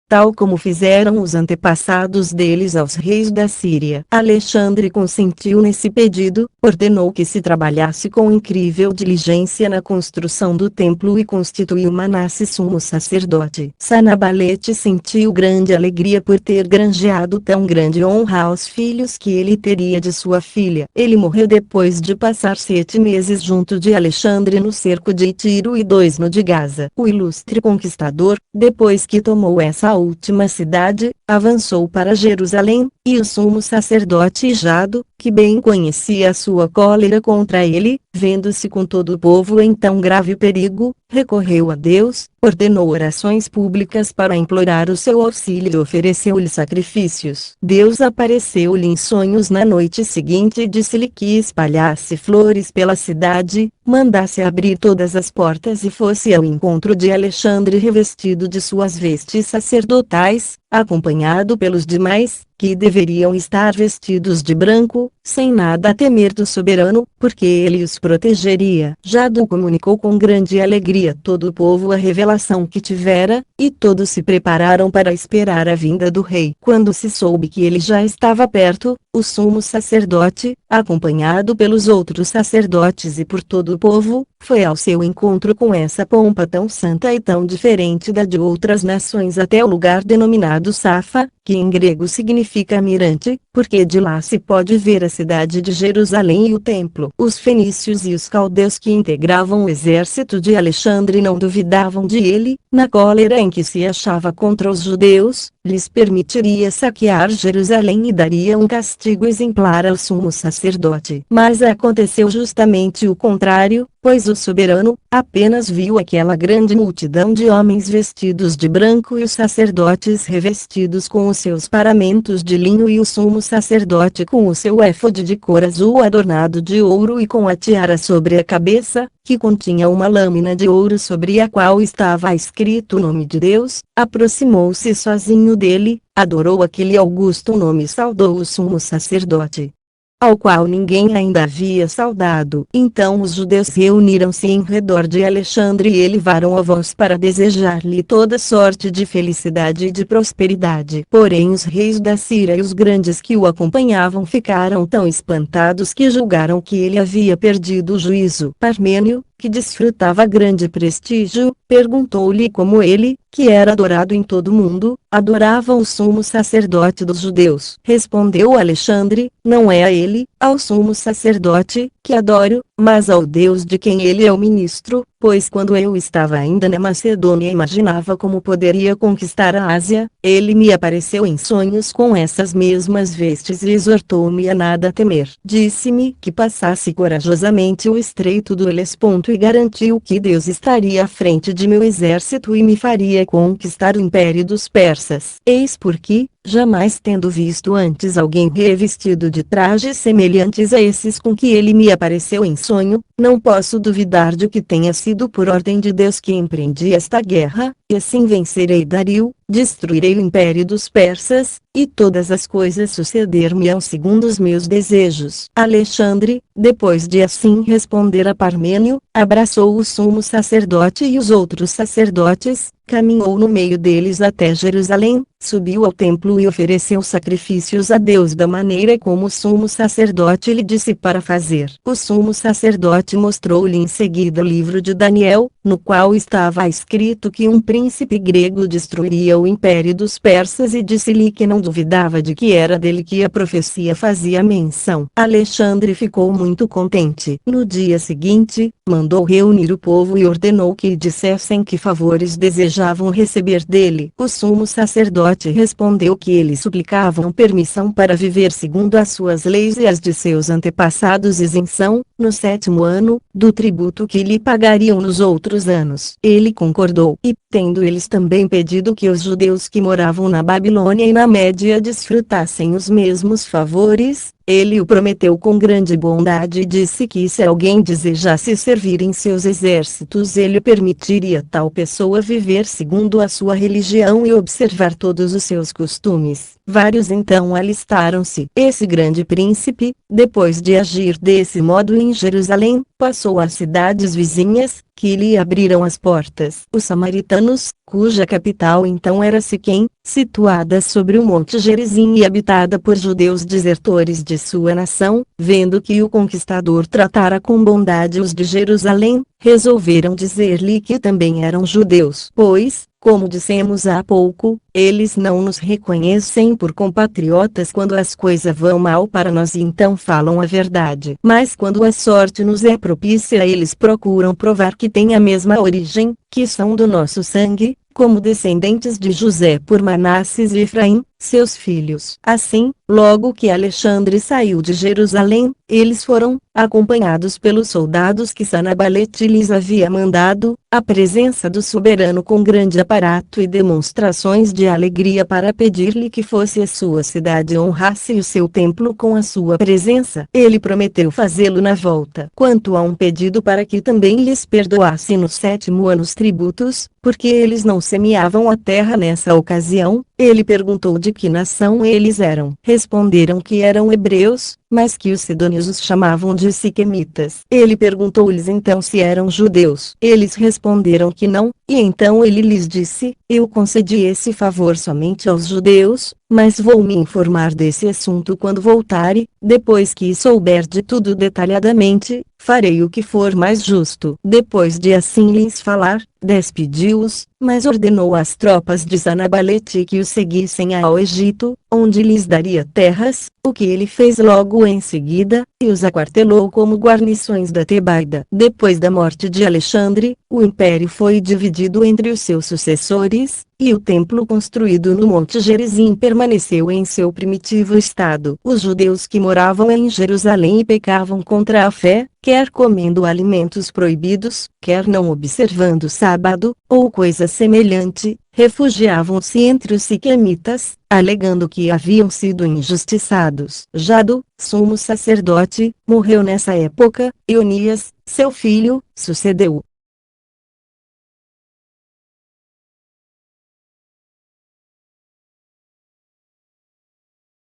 tal como fizeram os antepassados deles aos reis da Síria. Alexandre consentiu nesse pedido, ordenou que se trabalhasse com incrível diligência na construção do templo e constituiu Manasses sumo sacerdote. Sanabalete sentiu grande alegria por ter granjeado tão grande honra aos filhos que ele teria de sua filha. Ele morreu depois de passar 7 meses junto de Alexandre no cerco de Tiro e 2 no de Gaza. O ilustre conquistador, depois que tomou essa última cidade, avançou para Jerusalém, e o sumo sacerdote Jado, que bem conhecia a sua cólera contra ele, vendo-se com todo o povo em tão grave perigo, recorreu a Deus, ordenou orações públicas para implorar o seu auxílio e ofereceu-lhe sacrifícios. Deus apareceu-lhe em sonhos na noite seguinte e disse-lhe que espalhasse flores pela cidade, mandasse abrir todas as portas e fosse ao encontro de Alexandre revestido de suas vestes sacerdotais, acompanhado pelos demais, que deveriam estar vestidos de branco, sem nada temer do soberano, porque ele os protegeria. Jado comunicou com grande alegria todo o povo a revelação que tivera, e todos se prepararam para esperar a vinda do rei. Quando se soube que ele já estava perto, o sumo sacerdote, acompanhado pelos outros sacerdotes e por todo o povo, foi ao seu encontro com essa pompa tão santa e tão diferente da de outras nações até o lugar denominado Safa, que em grego significa mirante, porque de lá se pode ver a cidade de Jerusalém e o templo. Os fenícios e os caldeus que integravam o exército de Alexandre não duvidavam de ele, na cólera em que se achava contra os judeus, lhes permitiria saquear Jerusalém e daria um castigo exemplar ao sumo sacerdote. Mas aconteceu justamente o contrário, pois o soberano apenas viu aquela grande multidão de homens vestidos de branco e os sacerdotes revestidos com os seus paramentos de linho e o sumo sacerdote com o seu éfode de cor azul adornado de ouro e com a tiara sobre a cabeça, que continha uma lâmina de ouro sobre a qual estava escrito o nome de Deus, aproximou-se sozinho dele, adorou aquele augusto nome e saudou o sumo sacerdote, ao qual ninguém ainda havia saudado. Então os judeus reuniram-se em redor de Alexandre e elevaram a voz para desejar-lhe toda sorte de felicidade e de prosperidade. Porém os reis da Síria e os grandes que o acompanhavam ficaram tão espantados que julgaram que ele havia perdido o juízo. Parmênio, que desfrutava grande prestígio, perguntou-lhe como ele, que era adorado em todo o mundo, adorava o sumo sacerdote dos judeus. Respondeu Alexandre: não é a ele, ao sumo sacerdote, que adoro, mas ao Deus de quem ele é o ministro, pois quando eu estava ainda na Macedônia e imaginava como poderia conquistar a Ásia, ele me apareceu em sonhos com essas mesmas vestes e exortou-me a nada temer. Disse-me que passasse corajosamente o estreito do Helesponto e garantiu que Deus estaria à frente de meu exército e me faria conquistar o império dos persas. Eis porque, jamais tendo visto antes alguém revestido de trajes semelhantes a esses com que ele me apareceu em sonho, não posso duvidar de que tenha sido por ordem de Deus que empreendi esta guerra, e assim vencerei Dario, destruirei o império dos persas, e todas as coisas suceder-me-ão segundo os meus desejos. Alexandre, depois de assim responder a Parmênio, abraçou o sumo sacerdote e os outros sacerdotes, caminhou no meio deles até Jerusalém, subiu ao templo e ofereceu sacrifícios a Deus da maneira como o sumo sacerdote lhe disse para fazer. O sumo sacerdote mostrou-lhe em seguida o livro de Daniel, no qual estava escrito que um príncipe grego destruiria o império dos persas e disse-lhe que não duvidava de que era dele que a profecia fazia menção. Alexandre ficou muito contente. No dia seguinte, mandou reunir o povo e ordenou que lhe dissessem que favores desejavam receber dele. O sumo sacerdote respondeu que eles suplicavam permissão para viver segundo as suas leis e as de seus antepassados isenção, no 7º ano, do tributo que lhe pagariam nos outros anos. Ele concordou, e, tendo eles também pedido que os judeus que moravam na Babilônia e na Média desfrutassem os mesmos favores, ele o prometeu com grande bondade e disse que se alguém desejasse servir em seus exércitos ele permitiria tal pessoa viver segundo a sua religião e observar todos os seus costumes. Vários então alistaram-se. Esse grande príncipe, depois de agir desse modo em Jerusalém, passou às cidades vizinhas, que lhe abriram as portas. Os samaritanos, cuja capital então era Siquém, situada sobre o monte Gerizim e habitada por judeus desertores de sua nação, vendo que o conquistador tratara com bondade os de Jerusalém, resolveram dizer-lhe que também eram judeus. Pois, como dissemos há pouco, eles não nos reconhecem por compatriotas quando as coisas vão mal para nós e então falam a verdade. Mas quando a sorte nos é propícia eles procuram provar que têm a mesma origem, que são do nosso sangue, como descendentes de José por Manasses e Efraim, seus filhos. Assim, logo que Alexandre saiu de Jerusalém, eles foram, acompanhados pelos soldados que Sanabalete lhes havia mandado, à presença do soberano com grande aparato e demonstrações de alegria para pedir-lhe que fosse a sua cidade e honrasse o seu templo com a sua presença. Ele prometeu fazê-lo na volta. Quanto a um pedido para que também lhes perdoasse no 7º ano os tributos, porque eles não semeavam a terra nessa ocasião, Ele perguntou de que nação eles eram. Responderam que eram hebreus, mas que os sidônios os chamavam de siquemitas. Ele perguntou-lhes então se eram judeus. Eles responderam que não, e então ele lhes disse: eu concedi esse favor somente aos judeus, mas vou me informar desse assunto quando voltare. Depois que souber de tudo detalhadamente, farei o que for mais justo. Depois de assim lhes falar, despediu-os, mas ordenou às tropas de Sanabalete que os seguissem ao Egito, onde lhes daria terras, o que ele fez logo em seguida, e os aquartelou como guarnições da Tebaida. Depois da morte de Alexandre, o império foi dividido entre os seus sucessores, e o templo construído no Monte Gerizim permaneceu em seu primitivo estado. Os judeus que moravam em Jerusalém e pecavam contra a fé, quer comendo alimentos proibidos, quer não observando o sábado, ou coisa semelhante, refugiavam-se entre os siquemitas, alegando que haviam sido injustiçados. Jado, sumo sacerdote, morreu nessa época, e Onias, seu filho, sucedeu-o.